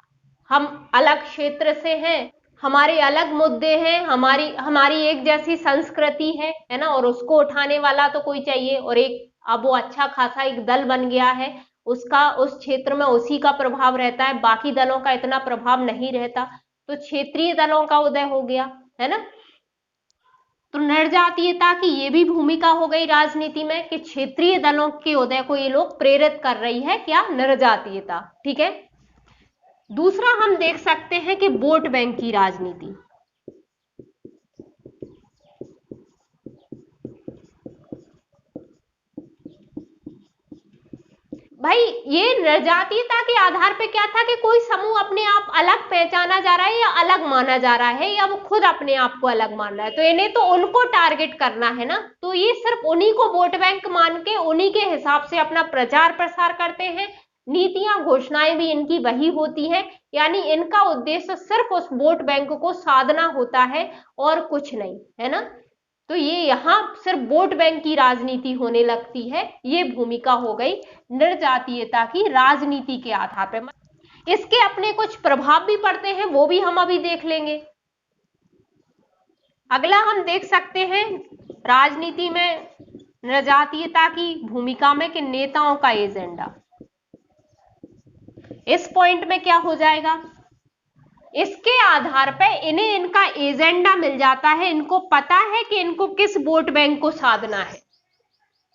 हम अलग क्षेत्र से हैं, हमारे अलग मुद्दे हैं, हमारी हमारी एक जैसी संस्कृति है ना, और उसको उठाने वाला तो कोई चाहिए। और एक अब वो अच्छा खासा एक दल बन गया है, उसका उस क्षेत्र में उसी का प्रभाव रहता है, बाकी दलों का इतना प्रभाव नहीं रहता, तो क्षेत्रीय दलों का उदय हो गया, है ना। तो निर्जातीयता की ये भी भूमिका हो गई राजनीति में कि क्षेत्रीय दलों के उदय को ये लोग प्रेरित कर रही है, क्या, निर्जातीयता। ठीक है, दूसरा हम देख सकते हैं कि वोट बैंक की राजनीति। भाई ये निर्जातीयता के आधार पे क्या था कि कोई समूह अपने आप अलग पहचाना जा रहा है या अलग माना जा रहा है, या वो खुद अपने आप को अलग मान रहा है, तो इन्हें तो उनको टारगेट करना है ना, तो ये सिर्फ उन्हीं को वोट बैंक मान के उन्हीं के हिसाब से अपना प्रचार प्रसार करते हैं। नीतियां, घोषणाएं भी इनकी वही होती हैं, यानी इनका उद्देश्य सिर्फ उस वोट बैंक को साधना होता है और कुछ नहीं, है ना। तो ये यहां सिर्फ वोट बैंक की राजनीति होने लगती है। ये भूमिका हो गई निर्जातीयता की राजनीति के आधार पर। इसके अपने कुछ प्रभाव भी पड़ते हैं, वो भी हम अभी देख लेंगे। अगला हम देख सकते हैं राजनीति में निर्जातीयता की भूमिका में कि नेताओं का एजेंडा। इस पॉइंट में क्या हो जाएगा, इसके आधार पर इन्हें इनका एजेंडा मिल जाता है, इनको पता है कि इनको किस वोट बैंक को साधना है।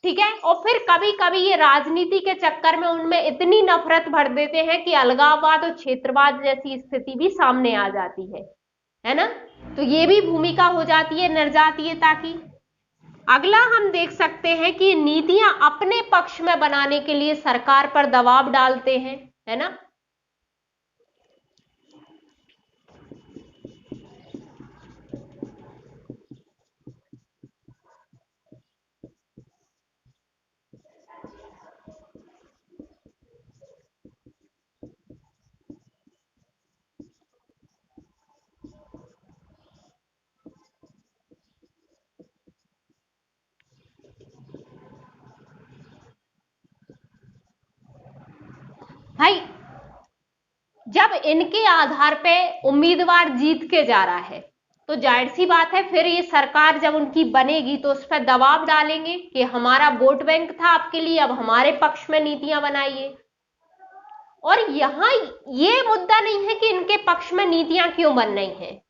ठीक है, और फिर कभी कभी ये राजनीति के चक्कर में उनमें इतनी नफरत भर देते हैं कि अलगाववाद और क्षेत्रवाद जैसी स्थिति भी सामने आ जाती है ना। तो ये भी भूमिका हो जाती है निर्जातीयता की। अगला हम देख सकते हैं कि नीतियां अपने पक्ष में बनाने के लिए सरकार पर दबाव डालते हैं, है ना। भाई जब इनके आधार पे उम्मीदवार जीत के जा रहा है तो जाहिर सी बात है फिर ये सरकार जब उनकी बनेगी तो उस पर दबाव डालेंगे कि हमारा वोट बैंक था आपके लिए, अब हमारे पक्ष में नीतियां बनाइए। और यहां ये मुद्दा नहीं है कि इनके पक्ष में नीतियां क्यों बन रही हैं,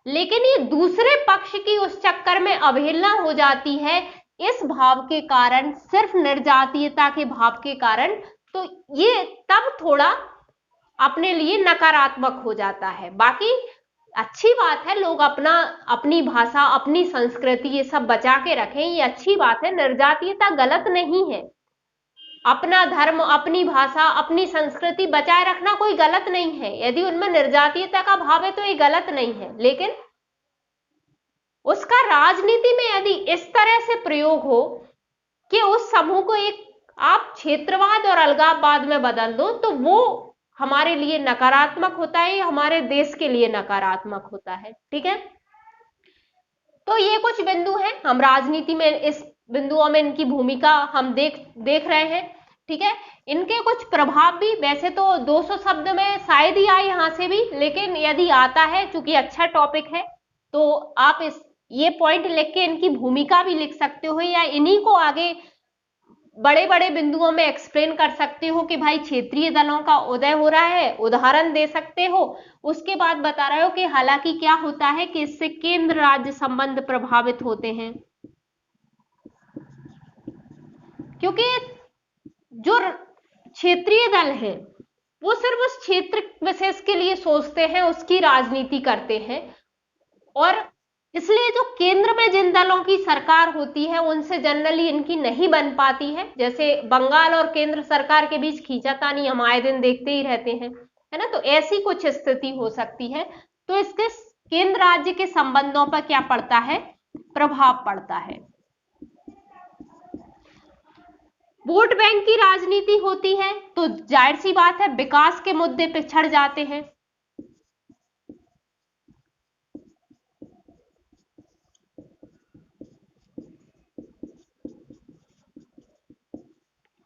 लेकिन ये दूसरे पक्ष की उस चक्कर में अवहेलना हो जाती है इस भाव के कारण, सिर्फ निर्जातीयता के भाव के कारण। तो ये तब थोड़ा अपने लिए नकारात्मक हो जाता है। बाकी अच्छी बात है लोग अपना अपनी भाषा अपनी संस्कृति ये सब बचा के रखें, ये अच्छी बात है, निर्जातीयता गलत नहीं है। अपना धर्म अपनी भाषा अपनी संस्कृति बचाए रखना कोई गलत नहीं है, यदि उनमें निर्जातीयता का भाव है तो ये गलत नहीं है। लेकिन उसका राजनीति में यदि इस तरह से प्रयोग हो कि उस समूह को एक आप क्षेत्रवाद और अलगाववाद में बदल दो, तो वो हमारे लिए नकारात्मक होता है, हमारे देश के लिए नकारात्मक होता है। ठीक है, तो ये कुछ बिंदु हैं, हम राजनीति में इस बिंदुओं में इनकी भूमिका हम देख रहे हैं। ठीक है, इनके कुछ प्रभाव भी, वैसे तो 200 शब्द में शायद ही आए यहां से भी, लेकिन यदि आता है, चूंकि अच्छा टॉपिक है, तो आप ये पॉइंट लिख के इनकी भूमिका भी लिख सकते हो, या इन्हीं को आगे बड़े बड़े बिंदुओं में एक्सप्लेन कर सकते हो कि भाई क्षेत्रीय दलों का उदय हो रहा है, उदाहरण दे सकते हो। उसके बाद बता रहे हो कि हालांकि क्या होता है कि इससे केंद्र राज्य संबंध प्रभावित होते हैं, क्योंकि जो क्षेत्रीय दल है वो सिर्फ उस क्षेत्र विशेष के लिए सोचते हैं, उसकी राजनीति करते हैं, और इसलिए जो केंद्र में जिन दलों की सरकार होती है उनसे जनरली इनकी नहीं बन पाती है। जैसे बंगाल और केंद्र सरकार के बीच खींचातानी हम आए दिन देखते ही रहते हैं, है ना। तो ऐसी कुछ स्थिति हो सकती है, तो इसके केंद्र राज्य के संबंधों पर क्या पड़ता है, प्रभाव पड़ता है। वोट बैंक की राजनीति होती है तो जाहिर सी बात है विकास के मुद्दे पिछड़ जाते हैं।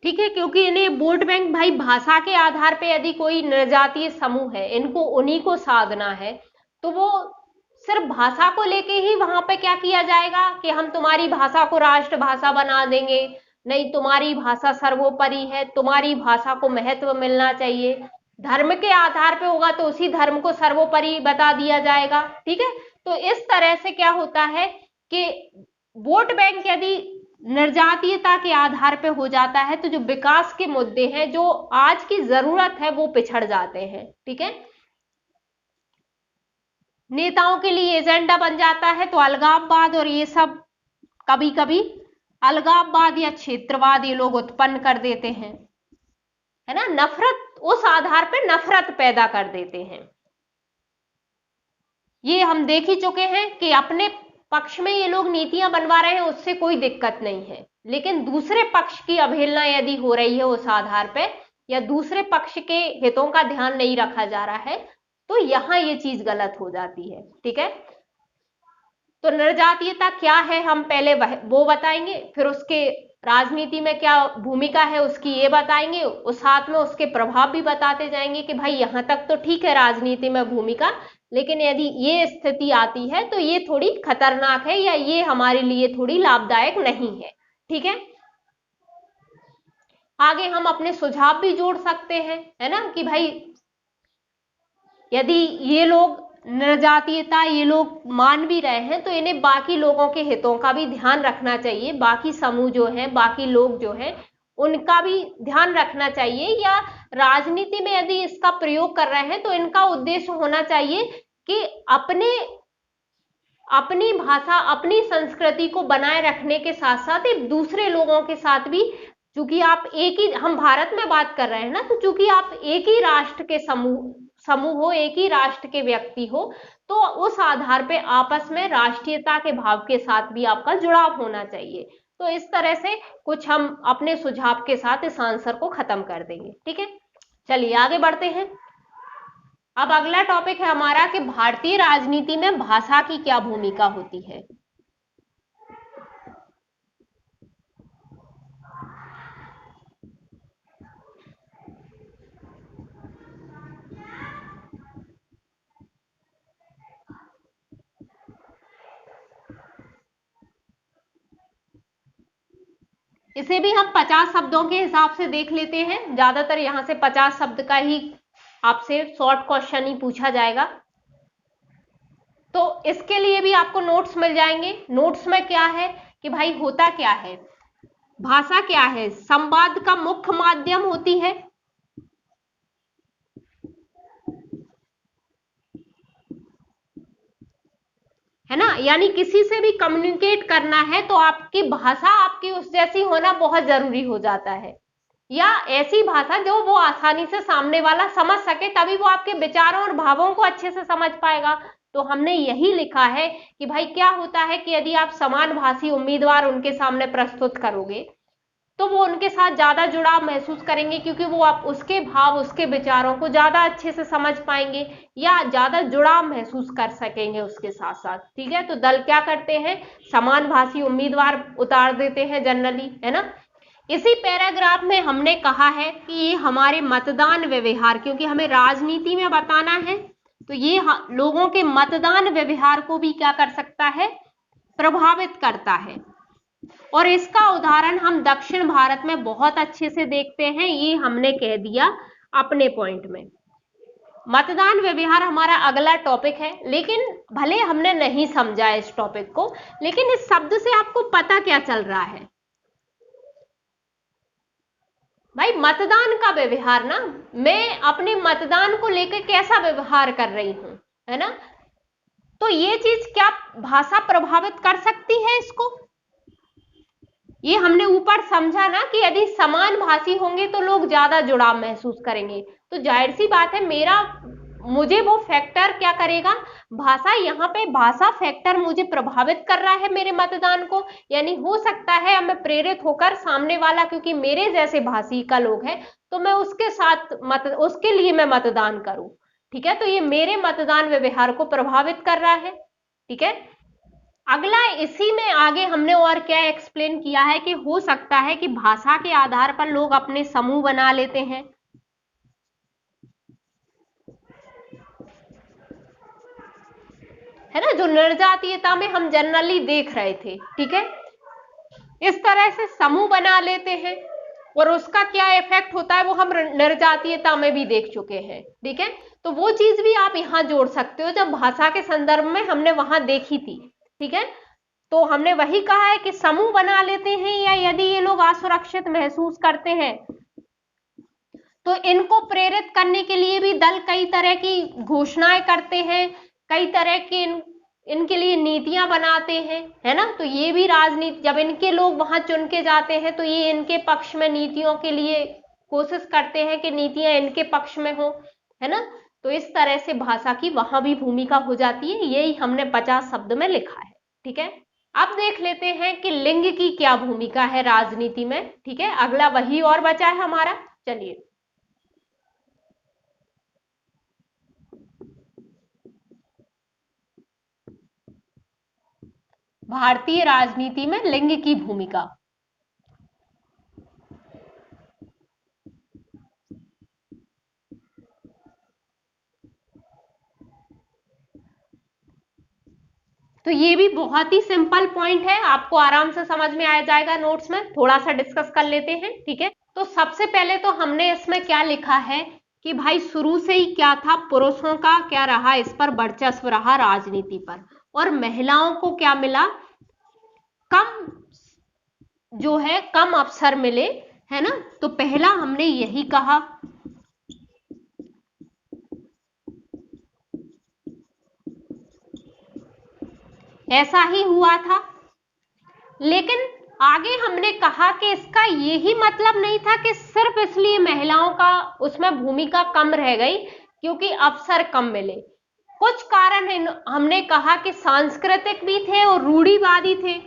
ठीक है, क्योंकि इन्हें वोट बैंक, भाई भाषा के आधार पे यदि कोई निर्जातीय समूह है, इनको उन्हीं को साधना है, तो वो सिर्फ भाषा को लेके ही वहां पे क्या किया जाएगा कि हम तुम्हारी भाषा को राष्ट्रभाषा बना देंगे, नहीं तुम्हारी भाषा सर्वोपरि है, तुम्हारी भाषा को महत्व मिलना चाहिए। धर्म के आधार पे होगा तो उसी धर्म को सर्वोपरि बता दिया जाएगा। ठीक है, तो इस तरह से क्या होता है कि वोट बैंक यदि निर्जातीयता के आधार पे हो जाता है तो जो विकास के मुद्दे हैं, जो आज की जरूरत है, वो पिछड़ जाते हैं। ठीक है, नेताओं के लिए एजेंडा बन जाता है, तो अलगाववाद और ये सब कभी कभी अलगाववाद या क्षेत्रवाद ये लोग उत्पन्न कर देते हैं, है ना। नफरत, उस आधार पे नफरत पैदा कर देते हैं। ये हम देख ही चुके हैं कि अपने पक्ष में ये लोग नीतियां बनवा रहे हैं, उससे कोई दिक्कत नहीं है, लेकिन दूसरे पक्ष की अवहेलना यदि हो रही है उस आधार पे, या दूसरे पक्ष के हितों का ध्यान नहीं रखा जा रहा है, तो यहां ये चीज गलत हो जाती है। ठीक है, तो निर्जातीयता क्या है हम पहले वो बताएंगे, फिर उसके राजनीति में क्या भूमिका है उसकी ये बताएंगे, उस साथ में उसके प्रभाव भी बताते जाएंगे कि भाई यहां तक तो ठीक है राजनीति में भूमिका, लेकिन यदि ये स्थिति आती है तो ये थोड़ी खतरनाक है, या ये हमारे लिए थोड़ी लाभदायक नहीं है। ठीक है, आगे हम अपने सुझाव भी जोड़ सकते हैं, है ना, कि भाई यदि ये लोग निर्जातीयता ये लोग मान भी रहे हैं तो इन्हें बाकी लोगों के हितों का भी ध्यान रखना चाहिए, बाकी समूह जो है, बाकी लोग जो है, उनका भी ध्यान रखना चाहिए, या राजनीति में यदि इसका प्रयोग कर रहे हैं तो इनका उद्देश्य होना चाहिए कि अपनी भाषा, अपनी संस्कृति को बनाए रखने के साथ साथ एक दूसरे लोगों के साथ भी, चूंकि आप एक ही, हम भारत में बात कर रहे हैं ना, तो चूंकि आप एक ही राष्ट्र के समूह हो, एक ही राष्ट्र के व्यक्ति हो, तो उस आधार पे आपस में राष्ट्रीयता के भाव के साथ भी आपका जुड़ाव होना चाहिए। तो इस तरह से कुछ हम अपने सुझाव के साथ इस आंसर को खत्म कर देंगे। ठीक है, चलिए आगे बढ़ते हैं। अब अगला टॉपिक है हमारा कि भारतीय राजनीति में भाषा की क्या भूमिका होती है। इसे भी हम 50 शब्दों के हिसाब से देख लेते हैं। ज्यादातर यहां से 50 शब्द का ही आपसे शॉर्ट क्वेश्चन ही पूछा जाएगा, तो इसके लिए भी आपको नोट्स मिल जाएंगे। नोट्स में क्या है कि भाई होता क्या है, भाषा क्या है, संवाद का मुख्य माध्यम होती है ना, यानी किसी से भी कम्युनिकेट करना है तो आपकी भाषा आपकी उस जैसी होना बहुत जरूरी हो जाता है, या ऐसी भाषा जो वो आसानी से सामने वाला समझ सके, तभी वो आपके विचारों और भावों को अच्छे से समझ पाएगा। तो हमने यही लिखा है कि भाई क्या होता है कि यदि आप समान भाषी उम्मीदवार उनके सामने प्रस्तुत करोगे तो वो उनके साथ ज्यादा जुड़ाव महसूस करेंगे, क्योंकि वो आप उसके भाव, उसके विचारों को ज्यादा अच्छे से समझ पाएंगे या ज्यादा जुड़ाव महसूस कर सकेंगे उसके साथ साथ। ठीक है, तो दल क्या करते हैं, समान भाषी उम्मीदवार उतार देते हैं जनरली, है ना। इसी पैराग्राफ में हमने कहा है कि ये हमारे मतदान व्यवहार, क्योंकि हमें राजनीति में बताना है, तो ये लोगों के मतदान व्यवहार को भी क्या कर सकता है, प्रभावित करता है। और इसका उदाहरण हम दक्षिण भारत में बहुत अच्छे से देखते हैं, ये हमने कह दिया अपने पॉइंट में। मतदान व्यवहार हमारा अगला टॉपिक है, लेकिन भले हमने नहीं समझा इस टॉपिक को, लेकिन इस शब्द से आपको पता क्या चल रहा है भाई, मतदान का व्यवहार ना, मैं अपने मतदान को लेकर कैसा व्यवहार कर रही हूं, है ना। तो ये चीज क्या भाषा प्रभावित कर सकती है इसको, ये हमने ऊपर समझा ना कि यदि समान भाषी होंगे तो लोग ज्यादा जुड़ाव महसूस करेंगे, तो जाहिर सी बात है मुझे वो फैक्टर क्या करेगा, भाषा, यहाँ पे भाषा फैक्टर मुझे प्रभावित कर रहा है मेरे मतदान को। यानी हो सकता है अब मैं प्रेरित होकर सामने वाला, क्योंकि मेरे जैसे भाषी का लोग है, तो मैं उसके साथ उसके लिए मैं मतदान करूं। ठीक है, तो ये मेरे मतदान व्यवहार को प्रभावित कर रहा है। ठीक है, अगला इसी में आगे हमने और क्या एक्सप्लेन किया है कि हो सकता है कि भाषा के आधार पर लोग अपने समूह बना लेते हैं, है ना, जो निर्जातीयता में हम जनरली देख रहे थे। ठीक है, इस तरह से समूह बना लेते हैं, और उसका क्या इफेक्ट होता है वो हम निर्जातीयता में भी देख चुके हैं। ठीक है, तो वो चीज भी आप यहां जोड़ सकते हो, जब भाषा के संदर्भ में हमने वहां देखी थी। ठीक है, तो हमने वही कहा है कि समूह बना लेते हैं, या यदि ये लोग असुरक्षित महसूस करते हैं तो इनको प्रेरित करने के लिए भी दल कई तरह की घोषणाएं करते हैं, कई तरह के इनके लिए नीतियां बनाते हैं, है ना। तो ये भी राजनीति, जब इनके लोग वहां चुन के जाते हैं तो ये इनके पक्ष में नीतियों के लिए कोशिश करते हैं कि नीतियां इनके पक्ष में हो, है ना। तो इस तरह से भाषा की वहां भी भूमिका हो जाती है, यही हमने 50 शब्द में लिखा है। ठीक है, अब देख लेते हैं कि लिंग की क्या भूमिका है राजनीति में। ठीक है, अगला वही और बचा है हमारा, चलिए। भारतीय राजनीति में लिंग की भूमिका, तो ये भी बहुत ही सिंपल पॉइंट है, आपको आराम से समझ में आ जाएगा। नोट्स में थोड़ा सा डिस्कस कर लेते हैं। ठीक है, तो सबसे पहले तो हमने इसमें क्या लिखा है कि भाई शुरू से ही क्या था, पुरुषों का क्या रहा, इस पर वर्चस्व रहा राजनीति पर, और महिलाओं को क्या मिला, कम, जो है कम अवसर मिले, है ना। तो पहला हमने यही कहा, ऐसा ही हुआ था। लेकिन आगे हमने कहा कि इसका यही मतलब नहीं था कि सिर्फ इसलिए महिलाओं का उसमें भूमिका कम रह गई क्योंकि अवसर कम मिले। कुछ कारण हमने कहा कि सांस्कृतिक भी थे और रूढ़िवादी थे।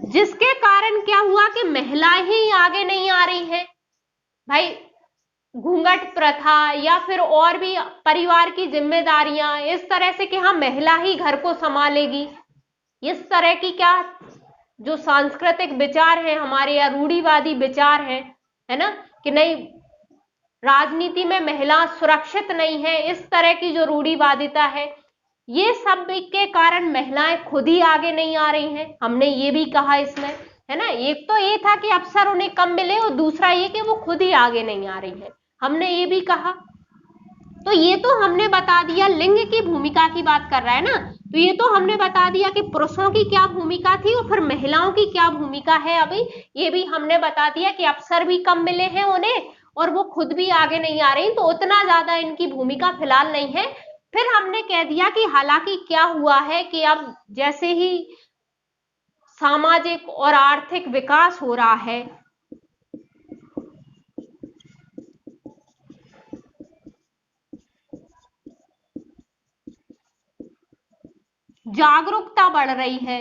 जिसके कारण क्या हुआ कि महिलाएं ही आगे नहीं आ रही हैं। भाई, घूंघट प्रथा या फिर और भी परिवार की जिम्मेदारियां इस तरह से कि हाँ महिला ही घर को संभालेगी, इस तरह की क्या जो सांस्कृतिक विचार है हमारे या रूढ़िवादी विचार है ना, कि नहीं राजनीति में महिला सुरक्षित नहीं है, इस तरह की जो रूढ़िवादिता है, ये सब के कारण महिलाएं खुद ही आगे नहीं आ रही हैं। हमने ये भी कहा इसमें, है ना। एक तो ये था कि अवसर उन्हें कम मिले और दूसरा ये कि वो खुद ही आगे नहीं आ रही है, हमने ये भी कहा। तो ये तो हमने बता दिया, लिंग की भूमिका की बात कर रहा है ना, तो ये तो हमने बता दिया कि पुरुषों की क्या भूमिका थी और फिर महिलाओं की क्या भूमिका है। अभी ये भी हमने बता दिया कि अवसर भी कम मिले हैं उन्हें और वो खुद भी आगे नहीं आ रही, तो उतना ज्यादा इनकी भूमिका फिलहाल नहीं है। फिर हमने कह दिया कि हालांकि क्या हुआ है कि अब जैसे ही सामाजिक और आर्थिक विकास हो रहा है, जागरूकता बढ़ रही है,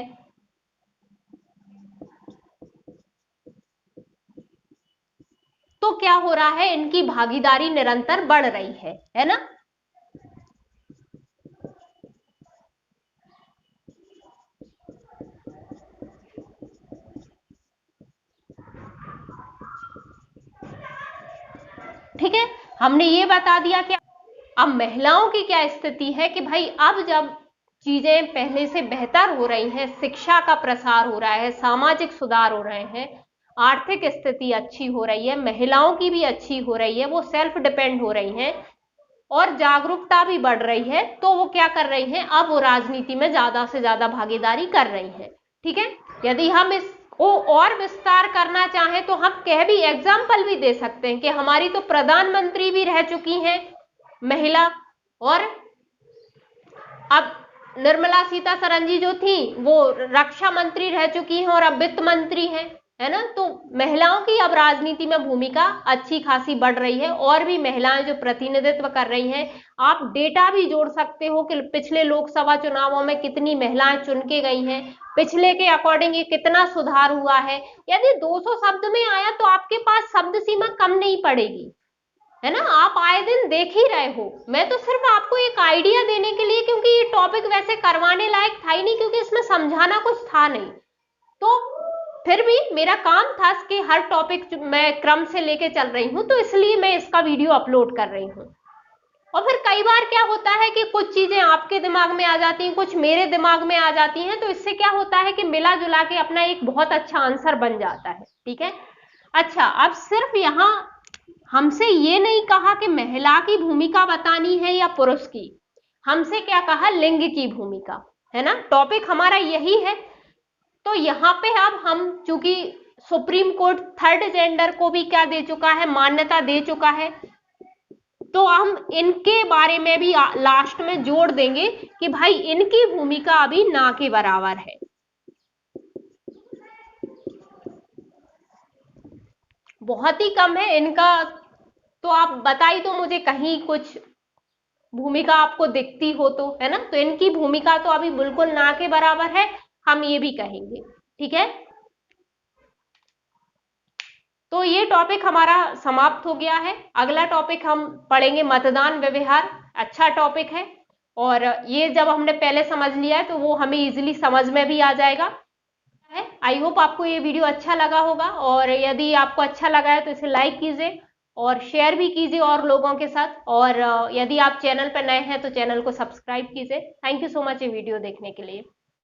तो क्या हो रहा है, इनकी भागीदारी निरंतर बढ़ रही है ना। ठीक है, हमने ये बता दिया कि अब महिलाओं की क्या स्थिति है कि भाई अब जब चीजें पहले से बेहतर हो रही हैं, शिक्षा का प्रसार हो रहा है, सामाजिक सुधार हो रहे हैं, आर्थिक स्थिति अच्छी हो रही है, महिलाओं की भी अच्छी हो रही है, वो सेल्फ डिपेंड हो रही हैं और जागरूकता भी बढ़ रही है, तो वो क्या कर रही हैं, अब वो राजनीति में ज्यादा से ज्यादा भागीदारी कर रही हैं। ठीक है, यदि हम इसको और विस्तार करना चाहें तो हम कह भी एग्जाम्पल भी दे सकते हैं कि हमारी तो प्रधानमंत्री भी रह चुकी हैं महिला, और अब निर्मला सीतारमण जी जो थी वो रक्षा मंत्री रह चुकी हैं और अब वित्त मंत्री हैं, है ना। तो महिलाओं की अब राजनीति में भूमिका अच्छी खासी बढ़ रही है और भी महिलाएं जो प्रतिनिधित्व कर रही हैं। आप डेटा भी जोड़ सकते हो कि पिछले लोकसभा चुनावों में कितनी महिलाएं चुन के गई हैं, पिछले के अकॉर्डिंग ये कितना सुधार हुआ है। यदि 200 शब्द में आया तो आपके पास शब्द सीमा कम नहीं पड़ेगी, है ना। आप आए दिन देख ही रहे हो, मैं तो सिर्फ आपको एक आइडिया देने के लिए, क्योंकि ये टॉपिक वैसे करवाने लायक था ही नहीं क्योंकि इसमें समझाना कुछ था नहीं, तो फिर भी मेरा काम था कि हर टॉपिक मैं क्रम से लेके चल रही हूं, तो इसलिए मैं इसका वीडियो अपलोड कर रही हूं। और फिर कई बार क्या होता है कि कुछ चीजें आपके दिमाग में आ जाती हैं, कुछ मेरे दिमाग में आ जाती हैं, तो इससे क्या होता है कि मिला जुला के अपना एक बहुत अच्छा आंसर बन जाता है। ठीक है, अच्छा, अब सिर्फ यहां हमसे ये नहीं कहा कि महिला की भूमिका बतानी है या पुरुष की, हमसे क्या कहा, लिंग की भूमिका, है ना। टॉपिक हमारा यही है। तो यहाँ पे अब हम चूंकि सुप्रीम कोर्ट थर्ड जेंडर को भी क्या दे चुका है, मान्यता दे चुका है, तो हम इनके बारे में भी लास्ट में जोड़ देंगे कि भाई इनकी भूमिका अभी ना के बराबर है। बहुत ही कम है इनका, तो आप बताइए तो मुझे कहीं कुछ भूमिका आपको दिखती हो तो, है ना। तो इनकी भूमिका तो अभी बिल्कुल ना के बराबर है, हम ये भी कहेंगे। ठीक है, तो ये टॉपिक हमारा समाप्त हो गया है। अगला टॉपिक हम पढ़ेंगे मतदान व्यवहार। अच्छा टॉपिक है और ये जब हमने पहले समझ लिया है तो वो हमें इजीली समझ में भी आ जाएगा। आई होप आपको ये वीडियो अच्छा लगा होगा, और यदि आपको अच्छा लगा है तो इसे लाइक कीजिए और शेयर भी कीजिए और लोगों के साथ, और यदि आप चैनल पर नए हैं तो चैनल को सब्सक्राइब कीजिए। थैंक यू सो मच ये वीडियो देखने के लिए।